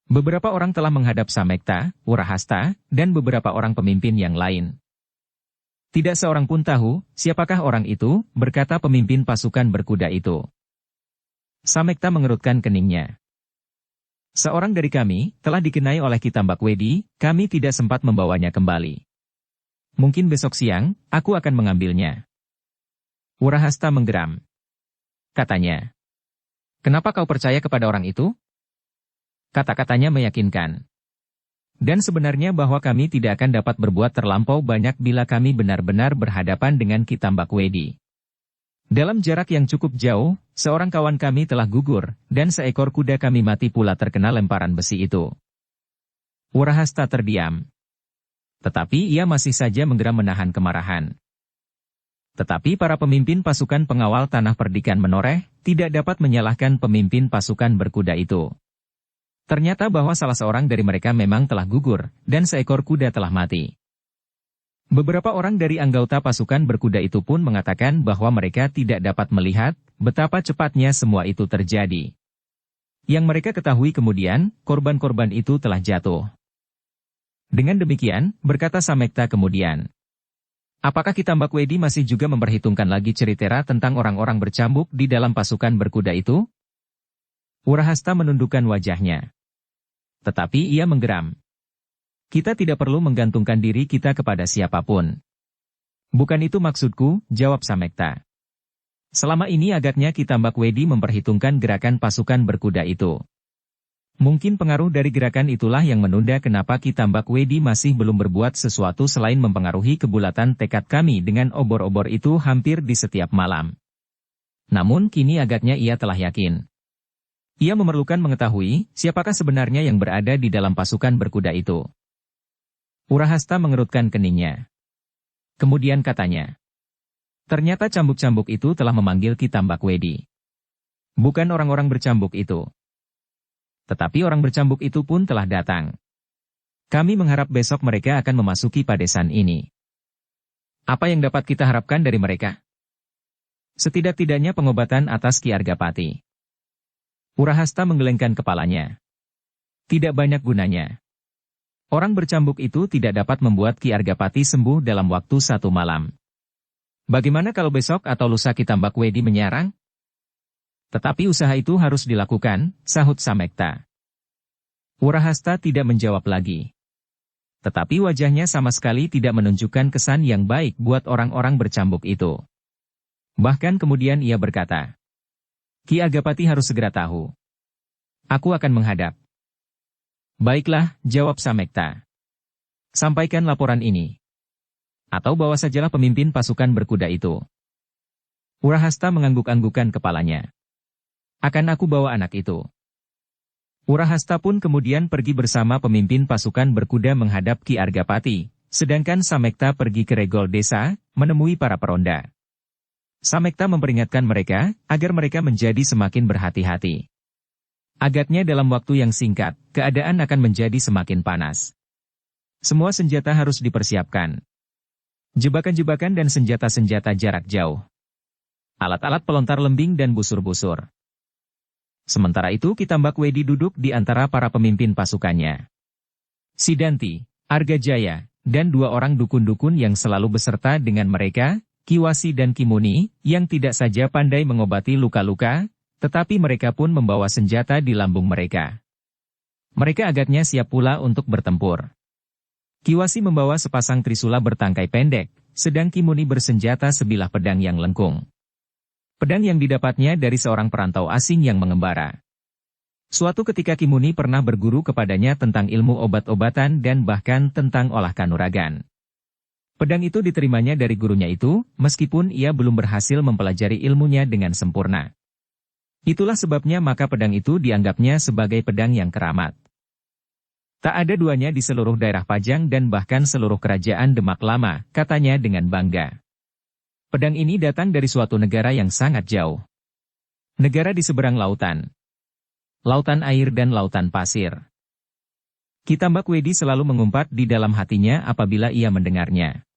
[SPEAKER 1] Beberapa orang telah menghadap Samekta, Wurahasta, dan beberapa orang pemimpin yang lain. Tidak seorang pun tahu, siapakah orang itu, berkata pemimpin pasukan berkuda itu. Samekta mengerutkan keningnya. Seorang dari kami, telah dikenai oleh Ki Tambakwedi, kami tidak sempat membawanya kembali. Mungkin besok siang, aku akan mengambilnya. Wurahasta menggeram. Katanya, kenapa kau percaya kepada orang itu? Kata-katanya meyakinkan. Dan sebenarnya bahwa kami tidak akan dapat berbuat terlampau banyak bila kami benar-benar berhadapan dengan Ki Tambakwedi. Dalam jarak yang cukup jauh, seorang kawan kami telah gugur, dan seekor kuda kami mati pula terkena lemparan besi itu. Wurahasta terdiam. Tetapi ia masih saja menggeram menahan kemarahan. Tetapi para pemimpin pasukan pengawal Tanah Perdikan Menoreh tidak dapat menyalahkan pemimpin pasukan berkuda itu. Ternyata bahwa salah seorang dari mereka memang telah gugur, dan seekor kuda telah mati. Beberapa orang dari anggota pasukan berkuda itu pun mengatakan bahwa mereka tidak dapat melihat betapa cepatnya semua itu terjadi. Yang mereka ketahui kemudian, korban-korban itu telah jatuh. Dengan demikian, berkata Samekta kemudian, apakah Ki Tambakwedi masih juga memperhitungkan lagi cerita tentang orang-orang bercambuk di dalam pasukan berkuda itu? Wurahasta menundukkan wajahnya. Tetapi ia menggeram. Kita tidak perlu menggantungkan diri kita kepada siapapun. Bukan itu maksudku, jawab Samekta. Selama ini agaknya Ki Tambakwedi memperhitungkan gerakan pasukan berkuda itu. Mungkin pengaruh dari gerakan itulah yang menunda kenapa Ki Tambakwedi masih belum berbuat sesuatu selain mempengaruhi kebulatan tekad kami dengan obor-obor itu hampir di setiap malam. Namun kini agaknya ia telah yakin. Ia memerlukan mengetahui siapakah sebenarnya yang berada di dalam pasukan berkuda itu. Wurahasta mengerutkan keningnya. Kemudian katanya, ternyata cambuk-cambuk itu telah memanggil Ki Tambakwedi. Bukan orang-orang bercambuk itu. Tetapi orang bercambuk itu pun telah datang. Kami mengharap besok mereka akan memasuki Padesan ini. Apa yang dapat kita harapkan dari mereka? Setidak-tidaknya pengobatan atas Ki Argapati. Wurahasta menggelengkan kepalanya. Tidak banyak gunanya. Orang bercambuk itu tidak dapat membuat Ki Argapati sembuh dalam waktu 1 malam. Bagaimana kalau besok atau lusa Ki Tambakwedi menyerang? Tetapi usaha itu harus dilakukan, sahut Samekta. Wurahasta tidak menjawab lagi. Tetapi wajahnya sama sekali tidak menunjukkan kesan yang baik buat orang-orang bercambuk itu. Bahkan kemudian ia berkata, Ki Argapati harus segera tahu. Aku akan menghadap. Baiklah, jawab Samekta. Sampaikan laporan ini. Atau bawa sajalah pemimpin pasukan berkuda itu. Wurahasta mengangguk-anggukan kepalanya. Akan aku bawa anak itu. Wurahasta pun kemudian pergi bersama pemimpin pasukan berkuda menghadap Ki Argapati, sedangkan Samekta pergi ke regol desa, menemui para peronda. Samekta memperingatkan mereka, agar mereka menjadi semakin berhati-hati. Agaknya dalam waktu yang singkat, keadaan akan menjadi semakin panas. Semua senjata harus dipersiapkan. Jebakan-jebakan dan senjata-senjata jarak jauh. Alat-alat pelontar lembing dan busur-busur. Sementara itu Kitambak Wedi duduk di antara para pemimpin pasukannya. Sidanti, Argajaya, dan 2 orang dukun-dukun yang selalu beserta dengan mereka, Kiwasi dan Kimuni, yang tidak saja pandai mengobati luka-luka, tetapi mereka pun membawa senjata di lambung mereka. Mereka agaknya siap pula untuk bertempur. Kiwasi membawa sepasang trisula bertangkai pendek, sedang Kimuni bersenjata sebilah pedang yang lengkung. Pedang yang didapatnya dari seorang perantau asing yang mengembara. Suatu ketika Kimuni pernah berguru kepadanya tentang ilmu obat-obatan dan bahkan tentang olah kanuragan. Pedang itu diterimanya dari gurunya itu, meskipun ia belum berhasil mempelajari ilmunya dengan sempurna. Itulah sebabnya maka pedang itu dianggapnya sebagai pedang yang keramat. Tak ada duanya di seluruh daerah Pajang dan bahkan seluruh kerajaan Demak Lama, katanya dengan bangga. Pedang ini datang dari suatu negara yang sangat jauh. Negara di seberang lautan. Lautan air dan lautan pasir. Kitambak Wedi selalu mengumpat di dalam hatinya apabila ia mendengarnya.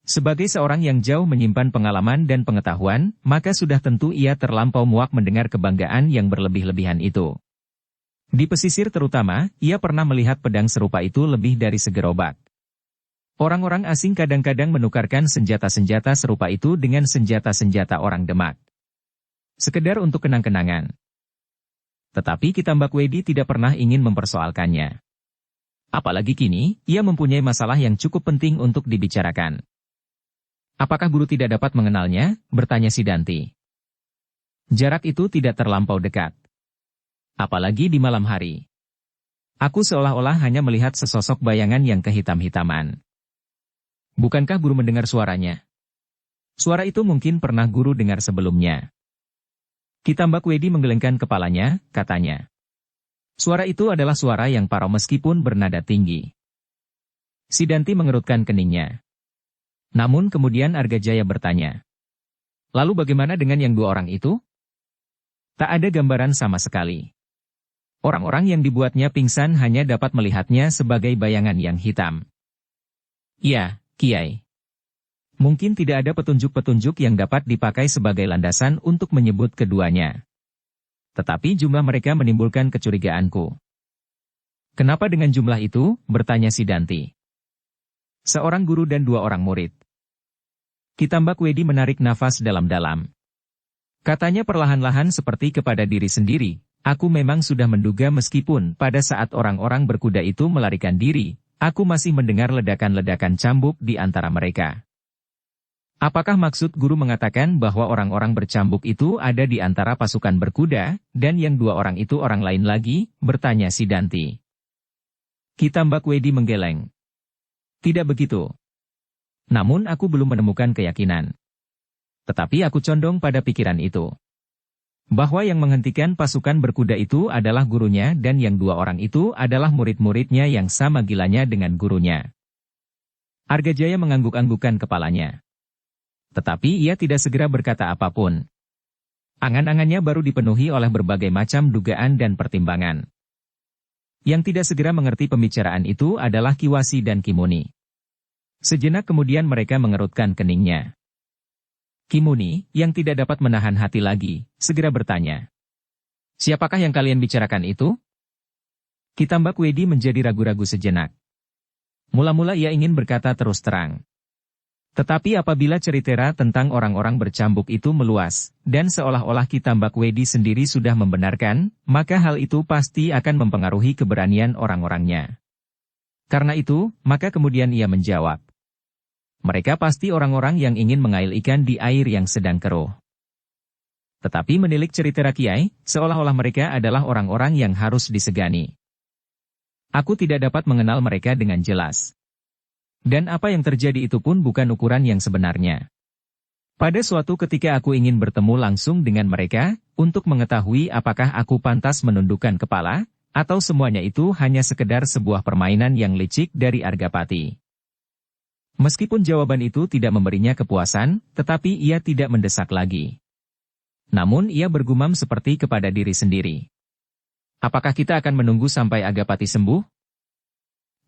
[SPEAKER 1] Sebagai seorang yang jauh menyimpan pengalaman dan pengetahuan, maka sudah tentu ia terlampau muak mendengar kebanggaan yang berlebih-lebihan itu. Di pesisir terutama, ia pernah melihat pedang serupa itu lebih dari segerobak. Orang-orang asing kadang-kadang menukarkan senjata-senjata serupa itu dengan senjata-senjata orang Demak. Sekedar untuk kenang-kenangan. Tetapi Kitambak Wedi tidak pernah ingin mempersoalkannya. Apalagi kini, ia mempunyai masalah yang cukup penting untuk dibicarakan. Apakah guru tidak dapat mengenalnya? Bertanya Sidanti. Jarak itu tidak terlampau dekat. Apalagi di malam hari. Aku seolah-olah hanya melihat sesosok bayangan yang kehitam-hitaman. Bukankah guru mendengar suaranya? Suara itu mungkin pernah guru dengar sebelumnya. Kitambak Wedi menggelengkan kepalanya, katanya. Suara itu adalah suara yang parau meskipun bernada tinggi. Sidanti mengerutkan keningnya. Namun kemudian Argajaya bertanya. Lalu bagaimana dengan yang 2 orang itu? Tak ada gambaran sama sekali. Orang-orang yang dibuatnya pingsan hanya dapat melihatnya sebagai bayangan yang hitam. Ya, Kiai. Mungkin tidak ada petunjuk-petunjuk yang dapat dipakai sebagai landasan untuk menyebut keduanya. Tetapi jumlah mereka menimbulkan kecurigaanku. Kenapa dengan jumlah itu? Bertanya Sidanti. Seorang guru dan 2 orang murid. Kitambak Wedi menarik nafas dalam-dalam. Katanya perlahan-lahan seperti kepada diri sendiri, aku memang sudah menduga meskipun pada saat orang-orang berkuda itu melarikan diri, aku masih mendengar ledakan-ledakan cambuk di antara mereka. Apakah maksud guru mengatakan bahwa orang-orang bercambuk itu ada di antara pasukan berkuda, dan yang 2 orang itu orang lain lagi? Bertanya Sidanti. Kitambak Wedi menggeleng. Tidak begitu. Namun aku belum menemukan keyakinan. Tetapi aku condong pada pikiran itu. Bahwa yang menghentikan pasukan berkuda itu adalah gurunya dan yang 2 orang itu adalah murid-muridnya yang sama gilanya dengan gurunya. Argajaya mengangguk-anggukkan kepalanya. Tetapi ia tidak segera berkata apapun. Angan-angannya baru dipenuhi oleh berbagai macam dugaan dan pertimbangan. Yang tidak segera mengerti pembicaraan itu adalah Kiwasi dan Kimuni. Sejenak kemudian mereka mengerutkan keningnya. Kimuni, yang tidak dapat menahan hati lagi, segera bertanya. Siapakah yang kalian bicarakan itu? Kitambak Wedi menjadi ragu-ragu sejenak. Mula-mula ia ingin berkata terus terang. Tetapi apabila cerita tentang orang-orang bercambuk itu meluas, dan seolah-olah Kitambak Wedi sendiri sudah membenarkan, maka hal itu pasti akan mempengaruhi keberanian orang-orangnya. Karena itu, maka kemudian ia menjawab. Mereka pasti orang-orang yang ingin mengail ikan di air yang sedang keruh. Tetapi menilik cerita Kiai, seolah-olah mereka adalah orang-orang yang harus disegani. Aku tidak dapat mengenal mereka dengan jelas. Dan apa yang terjadi itu pun bukan ukuran yang sebenarnya. Pada suatu ketika aku ingin bertemu langsung dengan mereka, untuk mengetahui apakah aku pantas menundukkan kepala, atau semuanya itu hanya sekedar sebuah permainan yang licik dari Argapati. Meskipun jawaban itu tidak memberinya kepuasan, tetapi ia tidak mendesak lagi. Namun ia bergumam seperti kepada diri sendiri. Apakah kita akan menunggu sampai Agapati sembuh?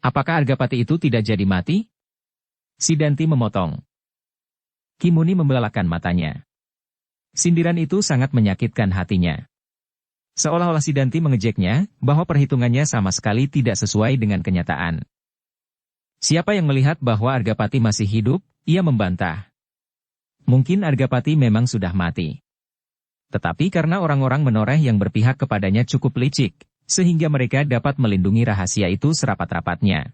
[SPEAKER 1] Apakah Argapati itu tidak jadi mati? Sidanti memotong. Kimuni membelalakan matanya. Sindiran itu sangat menyakitkan hatinya. Seolah-olah Sidanti mengejeknya, bahwa perhitungannya sama sekali tidak sesuai dengan kenyataan. Siapa yang melihat bahwa Argapati masih hidup, ia membantah. Mungkin Argapati memang sudah mati. Tetapi karena orang-orang menoreh yang berpihak kepadanya cukup licik, sehingga mereka dapat melindungi rahasia itu serapat-rapatnya.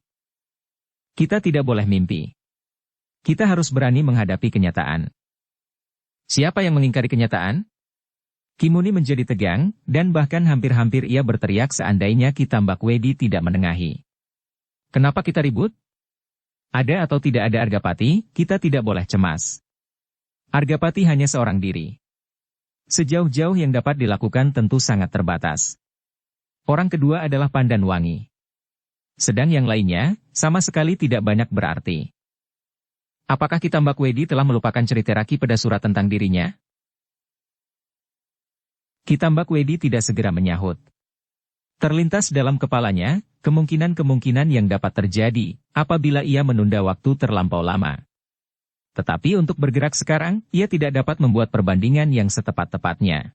[SPEAKER 1] Kita tidak boleh mimpi. Kita harus berani menghadapi kenyataan. Siapa yang mengingkari kenyataan? Kimuni menjadi tegang, dan bahkan hampir-hampir ia berteriak seandainya Kitambakwedi tidak menengahi. Kenapa kita ribut? Ada atau tidak ada Argapati, kita tidak boleh cemas. Argapati hanya seorang diri. Sejauh-jauh yang dapat dilakukan tentu sangat terbatas. Orang kedua adalah Pandanwangi. Sedang yang lainnya, sama sekali tidak banyak berarti. Apakah Kitambakwedi telah melupakan cerita Raki Pedasura tentang dirinya? Kitambakwedi tidak segera menyahut. Terlintas dalam kepalanya, kemungkinan-kemungkinan yang dapat terjadi, apabila ia menunda waktu terlampau lama. Tetapi untuk bergerak sekarang, ia tidak dapat membuat perbandingan yang setepat-tepatnya.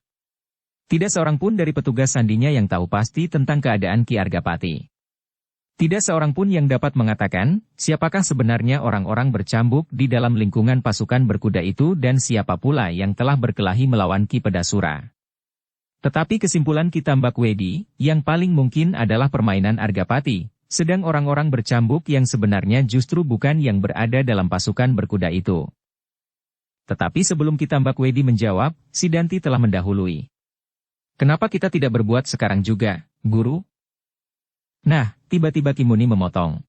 [SPEAKER 1] Tidak seorang pun dari petugas sandinya yang tahu pasti tentang keadaan Ki Argapati. Tidak seorang pun yang dapat mengatakan, siapakah sebenarnya orang-orang bercambuk di dalam lingkungan pasukan berkuda itu dan siapa pula yang telah berkelahi melawan Ki Pedasura. Tetapi kesimpulan Kitambakwedi, yang paling mungkin adalah permainan Argapati, sedang orang-orang bercambuk yang sebenarnya justru bukan yang berada dalam pasukan berkuda itu. Tetapi sebelum Kitambakwedi menjawab, Sidanti telah mendahului. Kenapa kita tidak berbuat sekarang juga, Guru? Nah, tiba-tiba Kimuni memotong.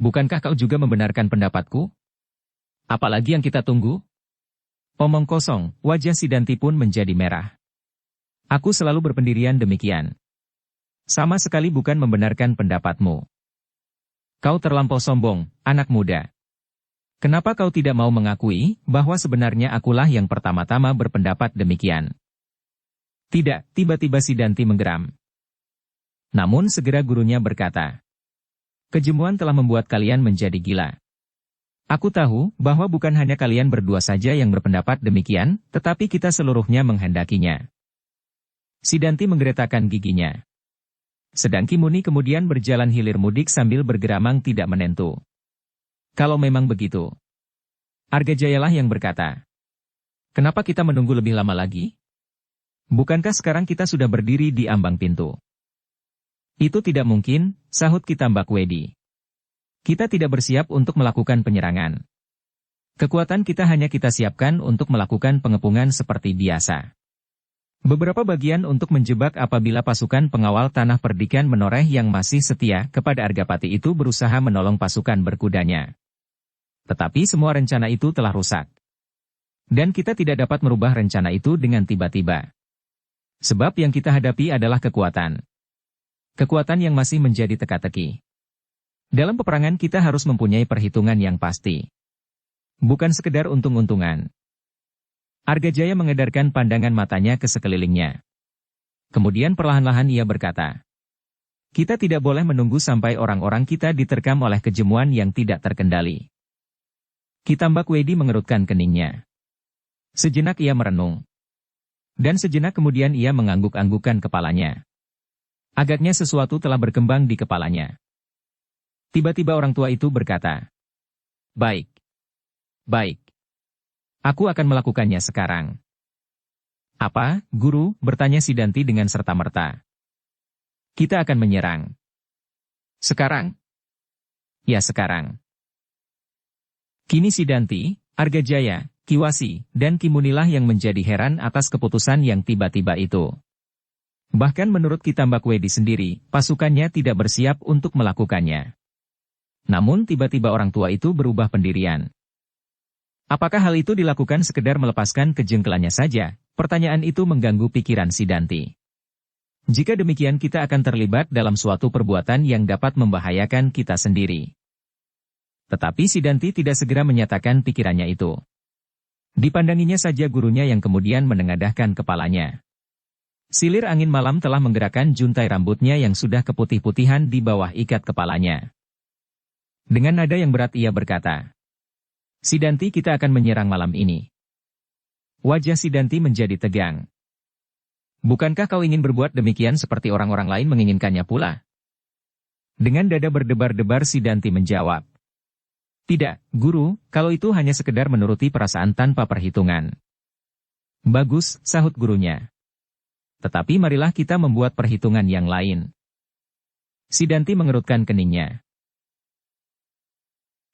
[SPEAKER 1] Bukankah kau juga membenarkan pendapatku? Apalagi yang kita tunggu? Omong kosong, wajah Sidanti pun menjadi merah. Aku selalu berpendirian demikian. Sama sekali bukan membenarkan pendapatmu. Kau terlampau sombong, anak muda. Kenapa kau tidak mau mengakui bahwa sebenarnya akulah yang pertama-tama berpendapat demikian? Tidak, tiba-tiba Sidanti menggeram. Namun segera gurunya berkata, kejemuan telah membuat kalian menjadi gila. Aku tahu bahwa bukan hanya kalian berdua saja yang berpendapat demikian, tetapi kita seluruhnya menghendakinya. Sidanti menggeretakkan giginya. Sedang Kimuni kemudian berjalan hilir mudik sambil bergeramang tidak menentu. Kalau memang begitu, Argajayalah yang berkata, kenapa kita menunggu lebih lama lagi? Bukankah sekarang kita sudah berdiri di ambang pintu? Itu tidak mungkin, sahut Kitambakwedi. Kita tidak bersiap untuk melakukan penyerangan. Kekuatan kita hanya kita siapkan untuk melakukan pengepungan seperti biasa. Beberapa bagian untuk menjebak apabila pasukan pengawal tanah perdikan menoreh yang masih setia kepada Argapati itu berusaha menolong pasukan berkudanya. Tetapi semua rencana itu telah rusak. Dan kita tidak dapat merubah rencana itu dengan tiba-tiba. Sebab yang kita hadapi adalah kekuatan. Kekuatan yang masih menjadi teka-teki. Dalam peperangan kita harus mempunyai perhitungan yang pasti. Bukan sekedar untung-untungan. Argajaya mengedarkan pandangan matanya ke sekelilingnya. Kemudian perlahan-lahan ia berkata, kita tidak boleh menunggu sampai orang-orang kita diterkam oleh kejemuan yang tidak terkendali. Kitambakwedi mengerutkan keningnya. Sejenak ia merenung. Dan sejenak kemudian ia mengangguk-anggukkan kepalanya. Agaknya sesuatu telah berkembang di kepalanya. Tiba-tiba orang tua itu berkata, baik. Baik. Aku akan melakukannya sekarang. Apa, Guru? Bertanya Sidanti dengan serta-merta. Kita akan menyerang. Sekarang? Ya sekarang. Kini Sidanti, Argajaya, Kiwasi, dan Kimunilah yang menjadi heran atas keputusan yang tiba-tiba itu. Bahkan menurut Kitambakwedi sendiri, pasukannya tidak bersiap untuk melakukannya. Namun tiba-tiba orang tua itu berubah pendirian. Apakah hal itu dilakukan sekedar melepaskan kejengkelannya saja? Pertanyaan itu mengganggu pikiran Sidanti. Jika demikian kita akan terlibat dalam suatu perbuatan yang dapat membahayakan kita sendiri. Tetapi Sidanti tidak segera menyatakan pikirannya itu. Dipandanginya saja gurunya yang kemudian menengadahkan kepalanya. Silir angin malam telah menggerakkan juntai rambutnya yang sudah keputih-putihan di bawah ikat kepalanya. Dengan nada yang berat ia berkata, "Sidanti, kita akan menyerang malam ini." Wajah Sidanti menjadi tegang. "Bukankah kau ingin berbuat demikian seperti orang-orang lain menginginkannya pula?" Dengan dada berdebar-debar Sidanti menjawab, "Tidak, Guru, kalau itu hanya sekedar menuruti perasaan tanpa perhitungan." "Bagus," sahut gurunya. "Tetapi marilah kita membuat perhitungan yang lain." Sidanti mengerutkan keningnya.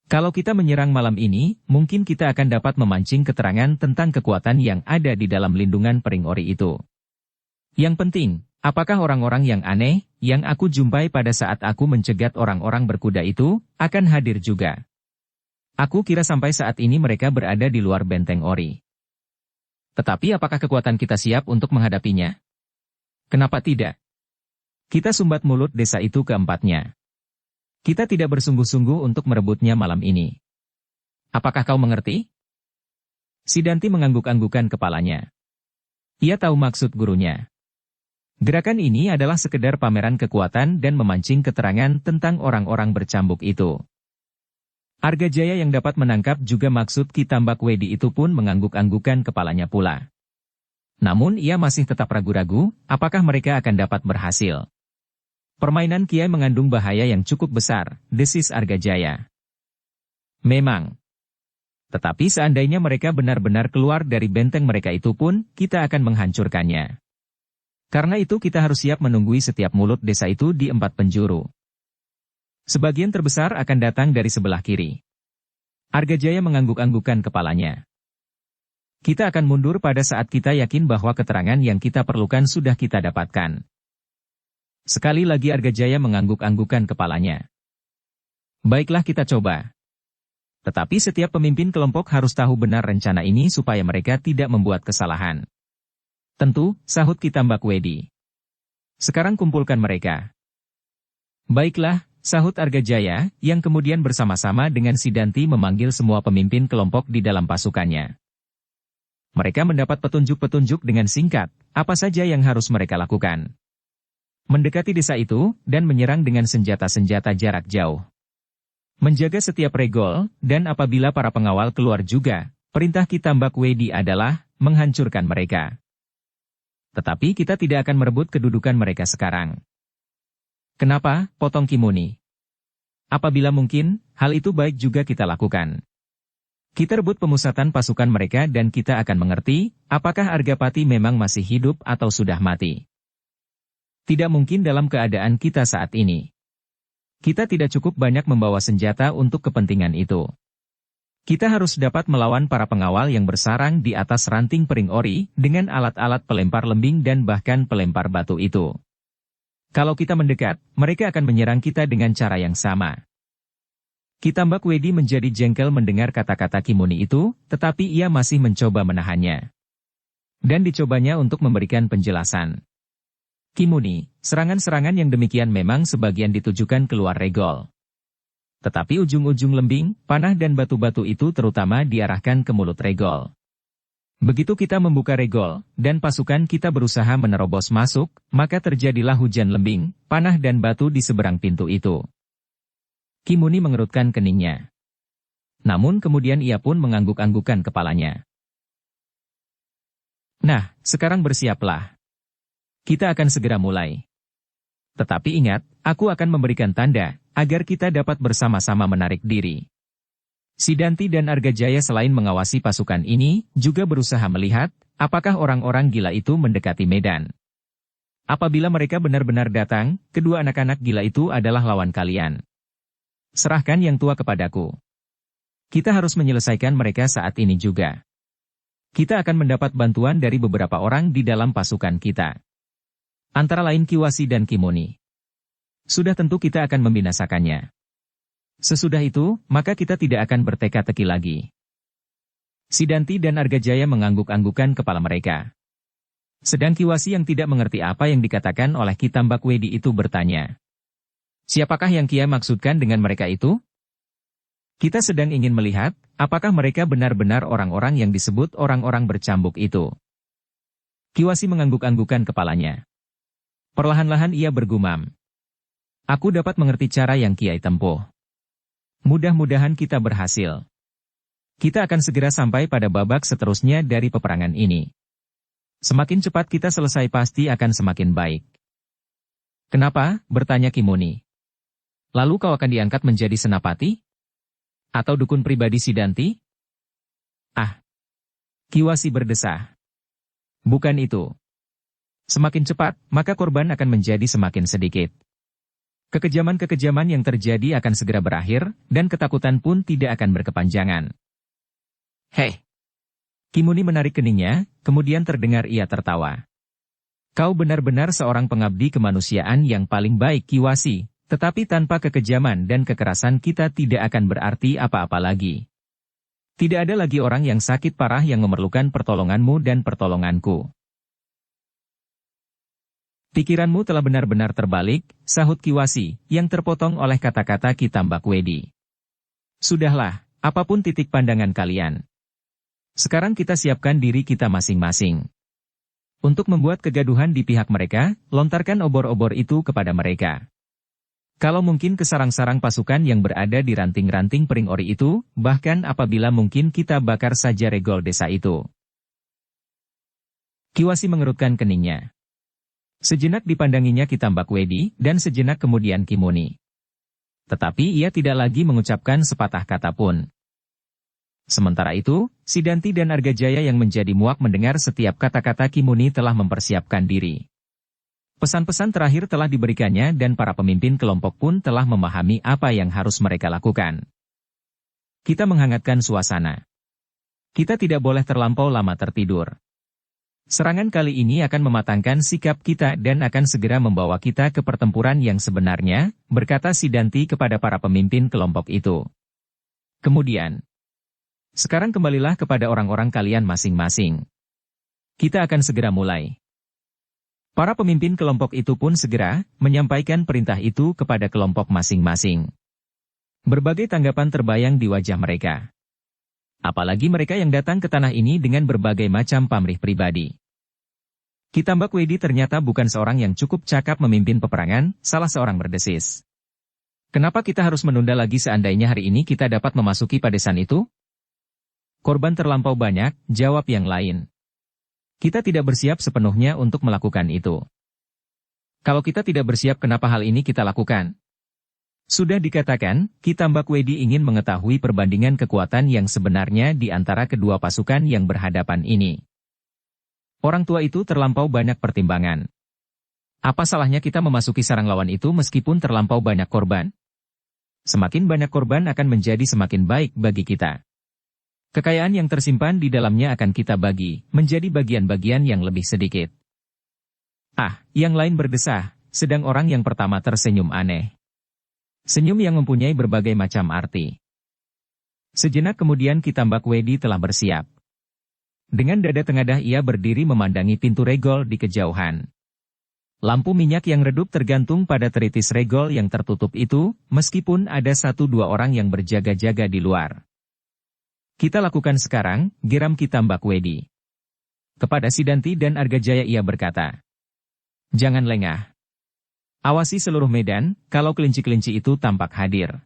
[SPEAKER 1] "Kalau kita menyerang malam ini, mungkin kita akan dapat memancing keterangan tentang kekuatan yang ada di dalam lindungan pering ori itu. Yang penting, apakah orang-orang yang aneh, yang aku jumpai pada saat aku mencegat orang-orang berkuda itu, akan hadir juga? Aku kira sampai saat ini mereka berada di luar benteng ori. Tetapi apakah kekuatan kita siap untuk menghadapinya? Kenapa tidak? Kita sumbat mulut desa itu keempatnya. Kita tidak bersungguh-sungguh untuk merebutnya malam ini. Apakah kau mengerti?" Sidanti mengangguk-anggukan kepalanya. Ia tahu maksud gurunya. Gerakan ini adalah sekedar pameran kekuatan dan memancing keterangan tentang orang-orang bercambuk itu. Argajaya yang dapat menangkap juga maksud Ki Tambak Wedi itu pun mengangguk-anggukan kepalanya pula. Namun ia masih tetap ragu-ragu, apakah mereka akan dapat berhasil. "Permainan Kiai mengandung bahaya yang cukup besar," desis Argajaya. "Memang. Tetapi seandainya mereka benar-benar keluar dari benteng mereka itu pun, kita akan menghancurkannya. Karena itu kita harus siap menunggui setiap mulut desa itu di 4 penjuru. Sebagian terbesar akan datang dari sebelah kiri." Argajaya mengangguk-anggukan kepalanya. "Kita akan mundur pada saat kita yakin bahwa keterangan yang kita perlukan sudah kita dapatkan." Sekali lagi Argajaya mengangguk-anggukan kepalanya. "Baiklah, kita coba. Tetapi setiap pemimpin kelompok harus tahu benar rencana ini supaya mereka tidak membuat kesalahan." "Tentu," sahut Ki Tambak Wedi. "Sekarang kumpulkan mereka." "Baiklah," sahut Argajaya, yang kemudian bersama-sama dengan Sidanti memanggil semua pemimpin kelompok di dalam pasukannya. Mereka mendapat petunjuk-petunjuk dengan singkat, apa saja yang harus mereka lakukan. Mendekati desa itu, dan menyerang dengan senjata-senjata jarak jauh. Menjaga setiap regol, dan apabila para pengawal keluar juga, perintah Ki Tambak Wedi adalah menghancurkan mereka. Tetapi kita tidak akan merebut kedudukan mereka sekarang. Kenapa, potong Ki Muni? Apabila mungkin, hal itu baik juga kita lakukan. Kita rebut pemusatan pasukan mereka dan kita akan mengerti, apakah Argapati memang masih hidup atau sudah mati. Tidak mungkin dalam keadaan kita saat ini. Kita tidak cukup banyak membawa senjata untuk kepentingan itu. Kita harus dapat melawan para pengawal yang bersarang di atas ranting pering ori dengan alat-alat pelempar lembing dan bahkan pelempar batu itu. Kalau kita mendekat, mereka akan menyerang kita dengan cara yang sama. Ki Tambak Wedi menjadi jengkel mendengar kata-kata Ki Muni itu, tetapi ia masih mencoba menahannya. Dan dicobanya untuk memberikan penjelasan. "Ki Muni, serangan-serangan yang demikian memang sebagian ditujukan keluar regol. Tetapi ujung-ujung lembing, panah dan batu-batu itu terutama diarahkan ke mulut regol. Begitu kita membuka regol, dan pasukan kita berusaha menerobos masuk, maka terjadilah hujan lembing, panah dan batu di seberang pintu itu." Ki Muni mengerutkan keningnya. Namun kemudian ia pun mengangguk-anggukan kepalanya. "Nah, sekarang bersiaplah. Kita akan segera mulai. Tetapi ingat, aku akan memberikan tanda, agar kita dapat bersama-sama menarik diri." Sidanti dan Argajaya selain mengawasi pasukan ini, juga berusaha melihat, apakah orang-orang gila itu mendekati medan. Apabila mereka benar-benar datang, kedua anak-anak gila itu adalah lawan kalian. Serahkan yang tua kepadaku. Kita harus menyelesaikan mereka saat ini juga. Kita akan mendapat bantuan dari beberapa orang di dalam pasukan kita. Antara lain Kiwasi dan Kimoni. Sudah tentu kita akan membinasakannya. Sesudah itu, maka kita tidak akan berteka-teki lagi. Sidanti dan Argajaya mengangguk-anggukan kepala mereka. Sedang Kiwasi yang tidak mengerti apa yang dikatakan oleh Ki Tambak Wedi itu bertanya. Siapakah yang Kiai maksudkan dengan mereka itu? Kita sedang ingin melihat, apakah mereka benar-benar orang-orang yang disebut orang-orang bercambuk itu. Kiwasi mengangguk-anggukan kepalanya. Perlahan-lahan ia bergumam. Aku dapat mengerti cara yang Kiai tempuh. Mudah-mudahan kita berhasil. Kita akan segera sampai pada babak seterusnya dari peperangan ini. Semakin cepat kita selesai pasti akan semakin baik. Kenapa? Bertanya Kimuni. Lalu kau akan diangkat menjadi senapati? Atau dukun pribadi Sidanti? Ah! Kiwasi berdesah. Bukan itu. Semakin cepat, maka korban akan menjadi semakin sedikit. Kekejaman-kekejaman yang terjadi akan segera berakhir, dan ketakutan pun tidak akan berkepanjangan. Hei! Kimuni menarik keningnya, kemudian terdengar ia tertawa. Kau benar-benar seorang pengabdi kemanusiaan yang paling baik, Kiwasi, tetapi tanpa kekejaman dan kekerasan kita tidak akan berarti apa-apa lagi. Tidak ada lagi orang yang sakit parah yang memerlukan pertolonganmu dan pertolonganku. Pikiranmu telah benar-benar terbalik, sahut Kiwasi, yang terpotong oleh kata-kata Ki Tambak Wedi. Sudahlah, apapun titik pandangan kalian. Sekarang kita siapkan diri kita masing-masing. Untuk membuat kegaduhan di pihak mereka, lontarkan obor-obor itu kepada mereka. Kalau mungkin ke sarang-sarang pasukan yang berada di ranting-ranting pering ori itu, bahkan apabila mungkin kita bakar saja regol desa itu. Kiwasi mengerutkan keningnya. Sejenak dipandanginya Ki Tambak Wedi, dan sejenak kemudian Kimuni. Tetapi ia tidak lagi mengucapkan sepatah kata pun. Sementara itu, Sidanti dan Argajaya yang menjadi muak mendengar setiap kata-kata Kimuni telah mempersiapkan diri. Pesan-pesan terakhir telah diberikannya dan para pemimpin kelompok pun telah memahami apa yang harus mereka lakukan. Kita menghangatkan suasana. Kita tidak boleh terlampau lama tertidur. Serangan kali ini akan mematangkan sikap kita dan akan segera membawa kita ke pertempuran yang sebenarnya, berkata Sidanti kepada para pemimpin kelompok itu. Kemudian, sekarang kembalilah kepada orang-orang kalian masing-masing. Kita akan segera mulai. Para pemimpin kelompok itu pun segera menyampaikan perintah itu kepada kelompok masing-masing. Berbagai tanggapan terbayang di wajah mereka. Apalagi mereka yang datang ke tanah ini dengan berbagai macam pamrih pribadi. Ki Tambak Wedi ternyata bukan seorang yang cukup cakap memimpin peperangan, salah seorang berdesis. Kenapa kita harus menunda lagi seandainya hari ini kita dapat memasuki padesan itu? Korban terlampau banyak, jawab yang lain. Kita tidak bersiap sepenuhnya untuk melakukan itu. Kalau kita tidak bersiap, kenapa hal ini kita lakukan? Sudah dikatakan, Ki Tambak Wedi ingin mengetahui perbandingan kekuatan yang sebenarnya di antara kedua pasukan yang berhadapan ini. Orang tua itu terlampau banyak pertimbangan. Apa salahnya kita memasuki sarang lawan itu meskipun terlampau banyak korban? Semakin banyak korban akan menjadi semakin baik bagi kita. Kekayaan yang tersimpan di dalamnya akan kita bagi, menjadi bagian-bagian yang lebih sedikit. Ah, yang lain berdesah, sedang orang yang pertama tersenyum aneh. Senyum yang mempunyai berbagai macam arti. Sejenak kemudian Ki Tambak Wedi telah bersiap. Dengan dada tengadah ia berdiri memandangi pintu regol di kejauhan. Lampu minyak yang redup tergantung pada teritis regol yang tertutup itu, meskipun ada 1-2 orang yang berjaga-jaga di luar. Kita lakukan sekarang, geram Ki Tambak Wedi. Kepada Sidanti dan Argajaya ia berkata, jangan lengah. Awasi seluruh medan, kalau kelinci-kelinci itu tampak hadir.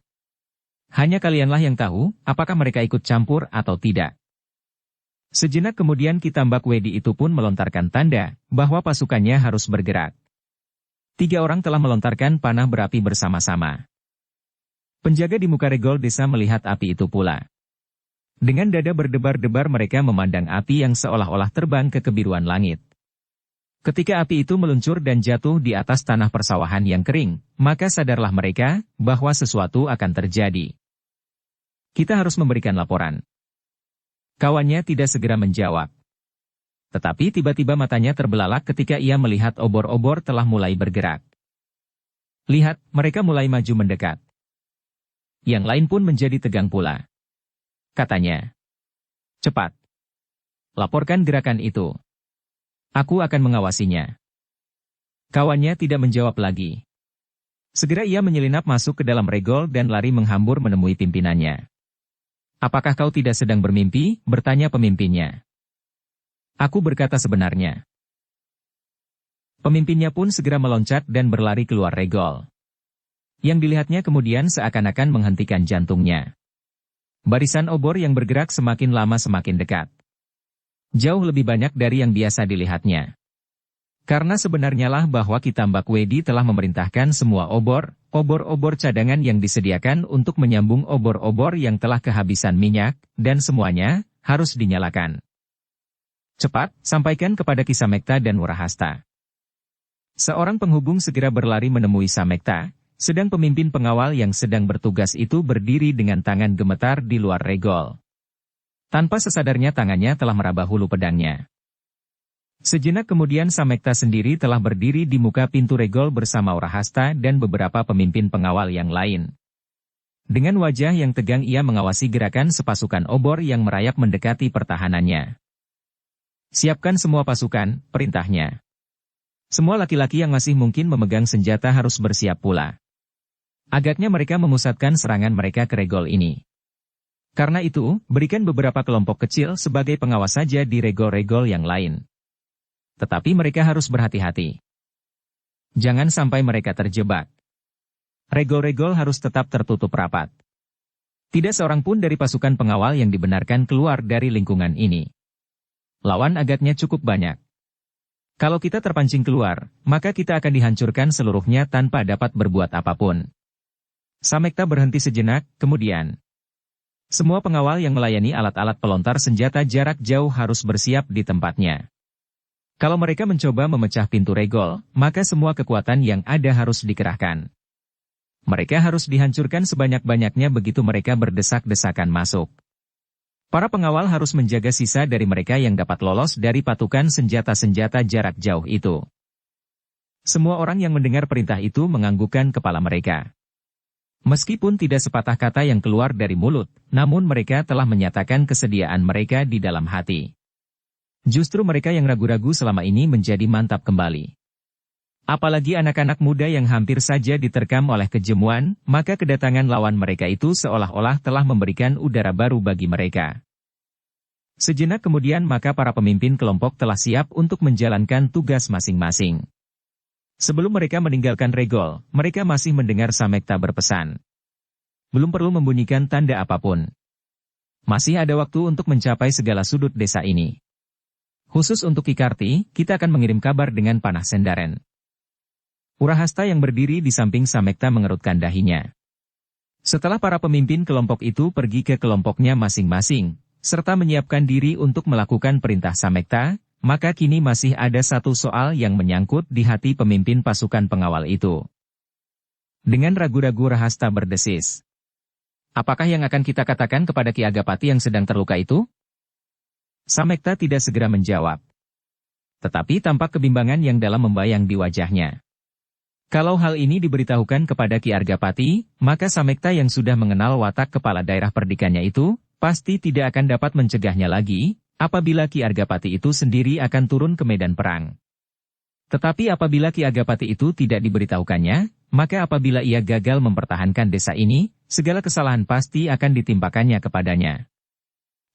[SPEAKER 1] Hanya kalianlah yang tahu, apakah mereka ikut campur atau tidak. Sejenak kemudian Ki Tambak Wedi itu pun melontarkan tanda, bahwa pasukannya harus bergerak. 3 orang telah melontarkan panah berapi bersama-sama. Penjaga di muka regol desa melihat api itu pula. Dengan dada berdebar-debar mereka memandang api yang seolah-olah terbang ke kebiruan langit. Ketika api itu meluncur dan jatuh di atas tanah persawahan yang kering, maka sadarlah mereka bahwa sesuatu akan terjadi. Kita harus memberikan laporan. Kawannya tidak segera menjawab. Tetapi tiba-tiba matanya terbelalak ketika ia melihat obor-obor telah mulai bergerak. Lihat, mereka mulai maju mendekat. Yang lain pun menjadi tegang pula. Katanya, cepat. Laporkan gerakan itu. Aku akan mengawasinya. Kawannya tidak menjawab lagi. Segera ia menyelinap masuk ke dalam regol dan lari menghambur menemui pimpinannya. Apakah kau tidak sedang bermimpi? Bertanya pemimpinnya. Aku berkata sebenarnya. Pemimpinnya pun segera meloncat dan berlari keluar regol. Yang dilihatnya kemudian seakan-akan menghentikan jantungnya. Barisan obor yang bergerak semakin lama semakin dekat. Jauh lebih banyak dari yang biasa dilihatnya. Karena sebenarnya lah bahwa Ki Tambak Wedi telah memerintahkan semua obor-obor cadangan yang disediakan untuk menyambung obor-obor yang telah kehabisan minyak, dan semuanya harus dinyalakan. Cepat, sampaikan kepada Ki Samekta dan Urahasta. Seorang penghubung segera berlari menemui Samekta, sedang pemimpin pengawal yang sedang bertugas itu berdiri dengan tangan gemetar di luar regol. Tanpa sesadarnya tangannya telah meraba hulu pedangnya. Sejenak kemudian Samekta sendiri telah berdiri di muka pintu regol bersama Urahasta dan beberapa pemimpin pengawal yang lain. Dengan wajah yang tegang ia mengawasi gerakan sepasukan obor yang merayap mendekati pertahanannya. Siapkan semua pasukan, perintahnya. Semua laki-laki yang masih mungkin memegang senjata harus bersiap pula. Agaknya mereka memusatkan serangan mereka ke regol ini. Karena itu, berikan beberapa kelompok kecil sebagai pengawas saja di regol-regol yang lain. Tetapi mereka harus berhati-hati. Jangan sampai mereka terjebak. Regol-regol harus tetap tertutup rapat. Tidak seorang pun dari pasukan pengawal yang dibenarkan keluar dari lingkungan ini. Lawan agaknya cukup banyak. Kalau kita terpancing keluar, maka kita akan dihancurkan seluruhnya tanpa dapat berbuat apapun. Samekta berhenti sejenak, kemudian. Semua pengawal yang melayani alat-alat pelontar senjata jarak jauh harus bersiap di tempatnya. Kalau mereka mencoba memecah pintu regol, maka semua kekuatan yang ada harus dikerahkan. Mereka harus dihancurkan sebanyak-banyaknya begitu mereka berdesak-desakan masuk. Para pengawal harus menjaga sisa dari mereka yang dapat lolos dari patukan senjata-senjata jarak jauh itu. Semua orang yang mendengar perintah itu menganggukkan kepala mereka. Meskipun tidak sepatah kata yang keluar dari mulut, namun mereka telah menyatakan kesediaan mereka di dalam hati. Justru mereka yang ragu-ragu selama ini menjadi mantap kembali. Apalagi anak-anak muda yang hampir saja diterkam oleh kejemuan, maka kedatangan lawan mereka itu seolah-olah telah memberikan udara baru bagi mereka. Sejenak kemudian maka para pemimpin kelompok telah siap untuk menjalankan tugas masing-masing. Sebelum mereka meninggalkan regol, mereka masih mendengar Samekta berpesan. Belum perlu membunyikan tanda apapun. Masih ada waktu untuk mencapai segala sudut desa ini. Khusus untuk Ki Karti, kita akan mengirim kabar dengan panah sendaren. Urahasta yang berdiri di samping Samekta mengerutkan dahinya. Setelah para pemimpin kelompok itu pergi ke kelompoknya masing-masing, serta menyiapkan diri untuk melakukan perintah Samekta, maka kini masih ada satu soal yang menyangkut di hati pemimpin pasukan pengawal itu. Dengan ragu-ragu Urahasta berdesis. Apakah yang akan kita katakan kepada Ki Agapati yang sedang terluka itu? Samekta tidak segera menjawab. Tetapi tampak kebimbangan yang dalam membayang di wajahnya. Kalau hal ini diberitahukan kepada Ki Argapati, maka Samekta yang sudah mengenal watak kepala daerah perdikannya itu, pasti tidak akan dapat mencegahnya lagi, apabila Ki Argapati itu sendiri akan turun ke medan perang. Tetapi apabila Ki Agapati itu tidak diberitahukannya, maka apabila ia gagal mempertahankan desa ini, segala kesalahan pasti akan ditimpakannya kepadanya.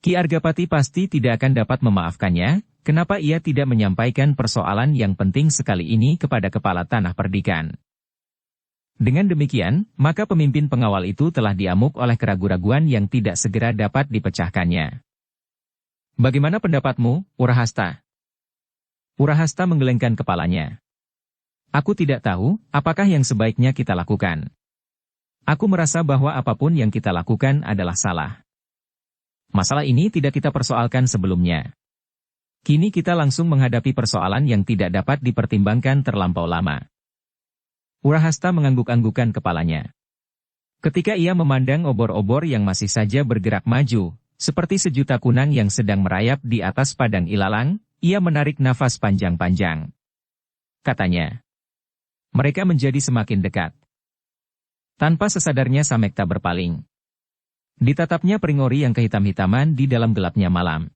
[SPEAKER 1] Ki Argapati pasti tidak akan dapat memaafkannya. Kenapa ia tidak menyampaikan persoalan yang penting sekali ini kepada kepala tanah perdikan? Dengan demikian, maka pemimpin pengawal itu telah diamuk oleh keraguan-raguan yang tidak segera dapat dipecahkannya. Bagaimana pendapatmu, Urahasta? Urahasta menggelengkan kepalanya. Aku tidak tahu, apakah yang sebaiknya kita lakukan. Aku merasa bahwa apapun yang kita lakukan adalah salah. Masalah ini tidak kita persoalkan sebelumnya. Kini kita langsung menghadapi persoalan yang tidak dapat dipertimbangkan terlampau lama. Urahasta mengangguk-anggukan kepalanya. Ketika ia memandang obor-obor yang masih saja bergerak maju, seperti sejuta kunang yang sedang merayap di atas padang ilalang, ia menarik nafas panjang-panjang. Katanya, mereka menjadi semakin dekat. Tanpa sesadarnya Samekta berpaling. Ditatapnya Pringori yang kehitam-hitaman di dalam gelapnya malam.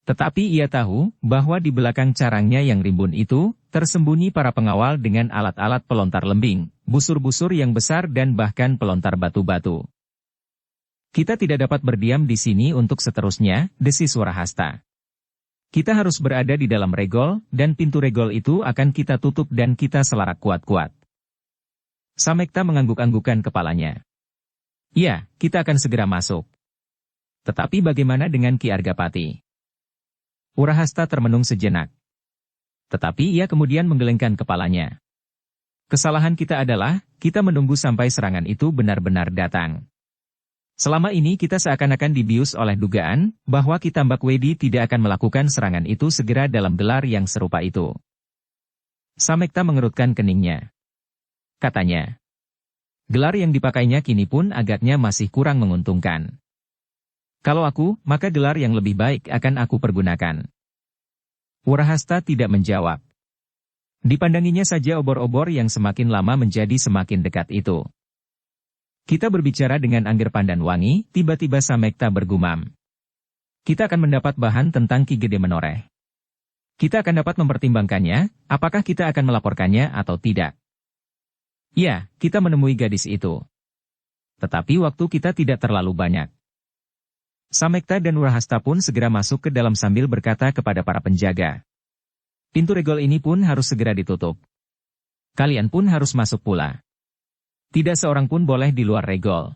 [SPEAKER 1] Tetapi ia tahu bahwa di belakang carangnya yang rimbun itu, tersembunyi para pengawal dengan alat-alat pelontar lembing, busur-busur yang besar dan bahkan pelontar batu-batu. Kita tidak dapat berdiam di sini untuk seterusnya, desis Urahasta. Kita harus berada di dalam regol, dan pintu regol itu akan kita tutup dan kita selarak kuat-kuat. Samekta mengangguk-anggukan kepalanya. Iya, kita akan segera masuk. Tetapi bagaimana dengan Ki Argapati? Urahasta termenung sejenak. Tetapi ia kemudian menggelengkan kepalanya. Kesalahan kita adalah, kita menunggu sampai serangan itu benar-benar datang. Selama ini kita seakan-akan dibius oleh dugaan, bahwa Ki Tambak Wedi tidak akan melakukan serangan itu segera dalam gelar yang serupa itu. Samekta mengerutkan keningnya. Katanya, gelar yang dipakainya kini pun agaknya masih kurang menguntungkan. Kalau aku, maka gelar yang lebih baik akan aku pergunakan. Urahasta tidak menjawab. Dipandanginya saja obor-obor yang semakin lama menjadi semakin dekat itu. Kita berbicara dengan Angger Pandanwangi, tiba-tiba Samekta bergumam. Kita akan mendapat bahan tentang Ki Gede Menoreh. Kita akan dapat mempertimbangkannya, apakah kita akan melaporkannya atau tidak. Ya, kita menemui gadis itu. Tetapi waktu kita tidak terlalu banyak. Samekta dan Urahasta pun segera masuk ke dalam sambil berkata kepada para penjaga. Pintu regol ini pun harus segera ditutup. Kalian pun harus masuk pula. Tidak seorang pun boleh di luar regol.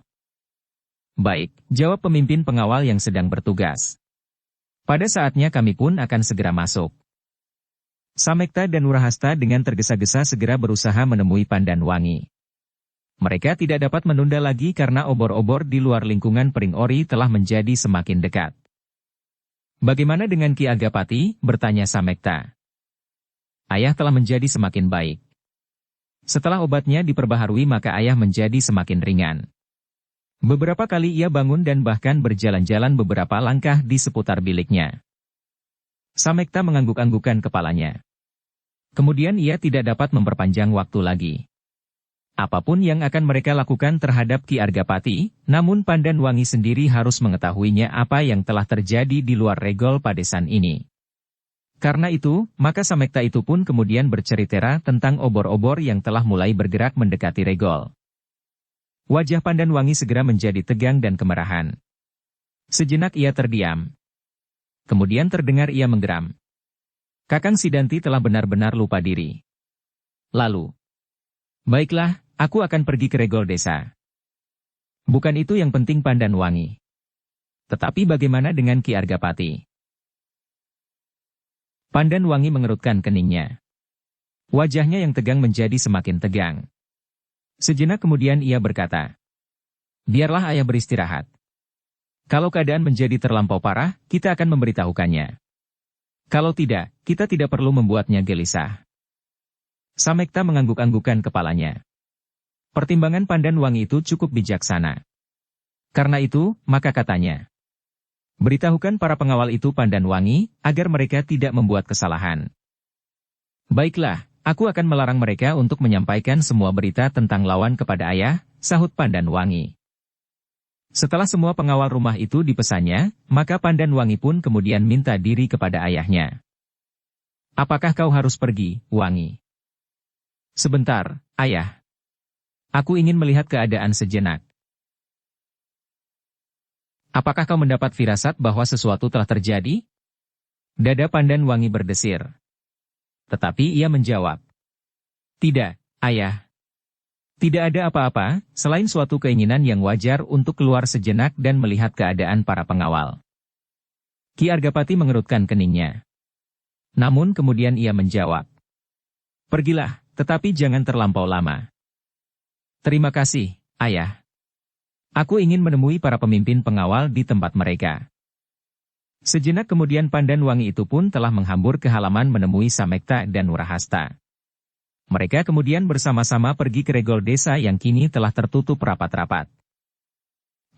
[SPEAKER 1] Baik, jawab pemimpin pengawal yang sedang bertugas. Pada saatnya kami pun akan segera masuk. Samekta dan Urahasta dengan tergesa-gesa segera berusaha menemui Pandanwangi. Mereka tidak dapat menunda lagi karena obor-obor di luar lingkungan Pring Ori telah menjadi semakin dekat. Bagaimana dengan Ki Argapati? Bertanya Samekta. Ayah telah menjadi semakin baik. Setelah obatnya diperbaharui maka ayah menjadi semakin ringan. Beberapa kali ia bangun dan bahkan berjalan-jalan beberapa langkah di seputar biliknya. Samekta mengangguk-anggukan kepalanya. Kemudian ia tidak dapat memperpanjang waktu lagi. Apapun yang akan mereka lakukan terhadap Ki Argapati, namun Pandanwangi sendiri harus mengetahuinya apa yang telah terjadi di luar regol Padesan ini. Karena itu, maka Samekta itu pun kemudian bercerita tentang obor-obor yang telah mulai bergerak mendekati regol. Wajah Pandanwangi segera menjadi tegang dan kemerahan. Sejenak ia terdiam. Kemudian terdengar ia menggeram. Kakang Sidanti telah benar-benar lupa diri. Lalu, baiklah, aku akan pergi ke regol desa. Bukan itu yang penting Pandanwangi. Tetapi bagaimana dengan Ki Argapati? Pandanwangi mengerutkan keningnya. Wajahnya yang tegang menjadi semakin tegang. Sejenak kemudian ia berkata, biarlah ayah beristirahat. Kalau keadaan menjadi terlampau parah, kita akan memberitahukannya. Kalau tidak, kita tidak perlu membuatnya gelisah. Samekta mengangguk-anggukan kepalanya. Pertimbangan Pandanwangi itu cukup bijaksana. Karena itu, maka katanya, beritahukan para pengawal itu Pandanwangi, agar mereka tidak membuat kesalahan. Baiklah, aku akan melarang mereka untuk menyampaikan semua berita tentang lawan kepada ayah, sahut Pandanwangi. Setelah semua pengawal rumah itu dipesannya, maka Pandanwangi pun kemudian minta diri kepada ayahnya. Apakah kau harus pergi, Wangi? Sebentar, ayah. Aku ingin melihat keadaan sejenak. Apakah kau mendapat firasat bahwa sesuatu telah terjadi? Dada Pandanwangi berdesir. Tetapi ia menjawab. Tidak, ayah. Tidak ada apa-apa, selain suatu keinginan yang wajar untuk keluar sejenak dan melihat keadaan para pengawal. Ki Argapati mengerutkan keningnya. Namun kemudian ia menjawab. Pergilah, tetapi jangan terlampau lama. Terima kasih, ayah. Aku ingin menemui para pemimpin pengawal di tempat mereka. Sejenak kemudian Pandanwangi itu pun telah menghambur ke halaman menemui Samekta dan Urahasta. Mereka kemudian bersama-sama pergi ke regol desa yang kini telah tertutup rapat-rapat.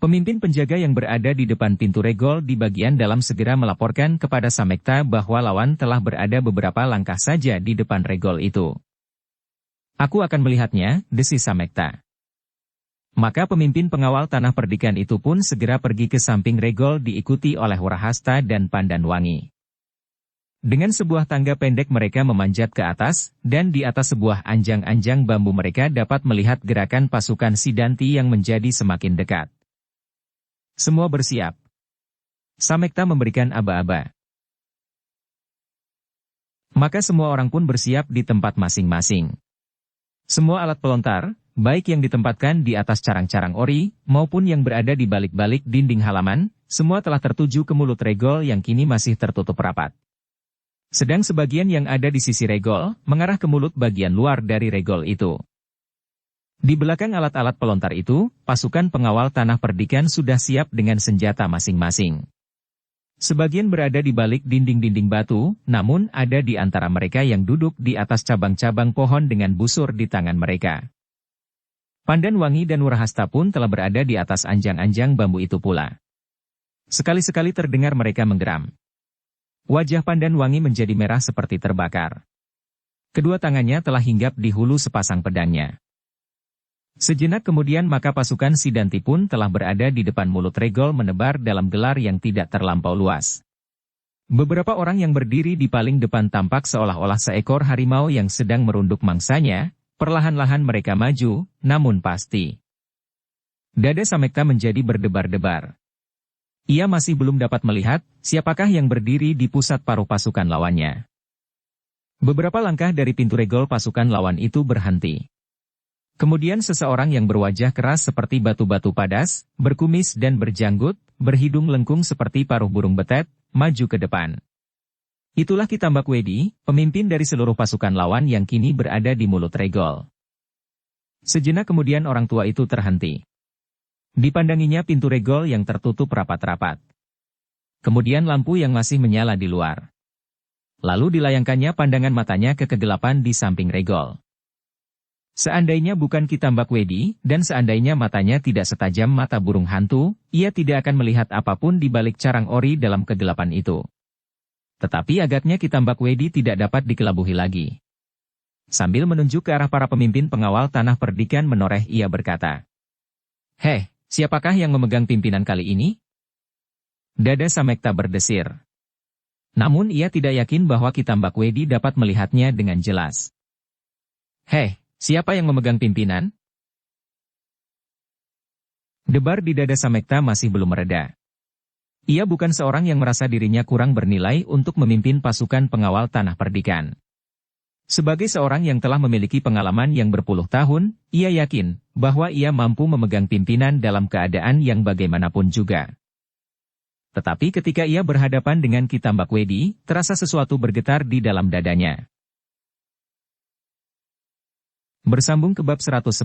[SPEAKER 1] Pemimpin penjaga yang berada di depan pintu regol di bagian dalam segera melaporkan kepada Samekta bahwa lawan telah berada beberapa langkah saja di depan regol itu. Aku akan melihatnya, desis Samekta. Maka pemimpin pengawal tanah perdikan itu pun segera pergi ke samping regol diikuti oleh Urahasta dan Pandanwangi. Dengan sebuah tangga pendek mereka memanjat ke atas, dan di atas sebuah anjang-anjang bambu mereka dapat melihat gerakan pasukan Sidanti yang menjadi semakin dekat. Semua bersiap. Samekta memberikan aba-aba. Maka semua orang pun bersiap di tempat masing-masing. Semua alat pelontar, baik yang ditempatkan di atas carang-carang ori, maupun yang berada di balik-balik dinding halaman, semua telah tertuju ke mulut regol yang kini masih tertutup rapat. Sedang sebagian yang ada di sisi regol, mengarah ke mulut bagian luar dari regol itu. Di belakang alat-alat pelontar itu, pasukan pengawal tanah perdikan sudah siap dengan senjata masing-masing. Sebagian berada di balik dinding-dinding batu, namun ada di antara mereka yang duduk di atas cabang-cabang pohon dengan busur di tangan mereka. Pandan Wangi dan Wurahasta pun telah berada di atas anjang-anjang bambu itu pula. Sekali-sekali terdengar mereka menggeram. Wajah Pandan Wangi menjadi merah seperti terbakar. Kedua tangannya telah hinggap di hulu sepasang pedangnya. Sejenak kemudian maka pasukan Sidanti pun telah berada di depan mulut regol menebar dalam gelar yang tidak terlampau luas. Beberapa orang yang berdiri di paling depan tampak seolah-olah seekor harimau yang sedang merunduk mangsanya, perlahan-lahan mereka maju, namun pasti. Dada Samekta menjadi berdebar-debar. Ia masih belum dapat melihat siapakah yang berdiri di pusat paruh pasukan lawannya. Beberapa langkah dari pintu regol pasukan lawan itu berhenti. Kemudian seseorang yang berwajah keras seperti batu-batu padas, berkumis dan berjanggut, berhidung lengkung seperti paruh burung betet, maju ke depan. Itulah Ki Tambak Wedi, pemimpin dari seluruh pasukan lawan yang kini berada di mulut regol. Sejenak kemudian orang tua itu terhenti. Dipandanginya pintu regol yang tertutup rapat-rapat. Kemudian lampu yang masih menyala di luar. Lalu dilayangkannya pandangan matanya ke kegelapan di samping regol. Seandainya bukan Ki Tambak Wedi, dan seandainya matanya tidak setajam mata burung hantu, ia tidak akan melihat apapun di balik carang ori dalam kegelapan itu. Tetapi agaknya Ki Tambak Wedi tidak dapat dikelabuhi lagi. Sambil menunjuk ke arah para pemimpin pengawal tanah perdikan menoreh ia berkata, "Heh, siapakah yang memegang pimpinan kali ini?" Dada Samekta berdesir. Namun ia tidak yakin bahwa Ki Tambak Wedi dapat melihatnya dengan jelas. "Heh, siapa yang memegang pimpinan?" Debar di dada Samekta masih belum mereda. Ia bukan seorang yang merasa dirinya kurang bernilai untuk memimpin pasukan pengawal tanah perdikan. Sebagai seorang yang telah memiliki pengalaman yang berpuluh tahun, ia yakin bahwa ia mampu memegang pimpinan dalam keadaan yang bagaimanapun juga. Tetapi ketika ia berhadapan dengan Ki Tambak Wedi, terasa sesuatu bergetar di dalam dadanya. Bersambung ke bab 110.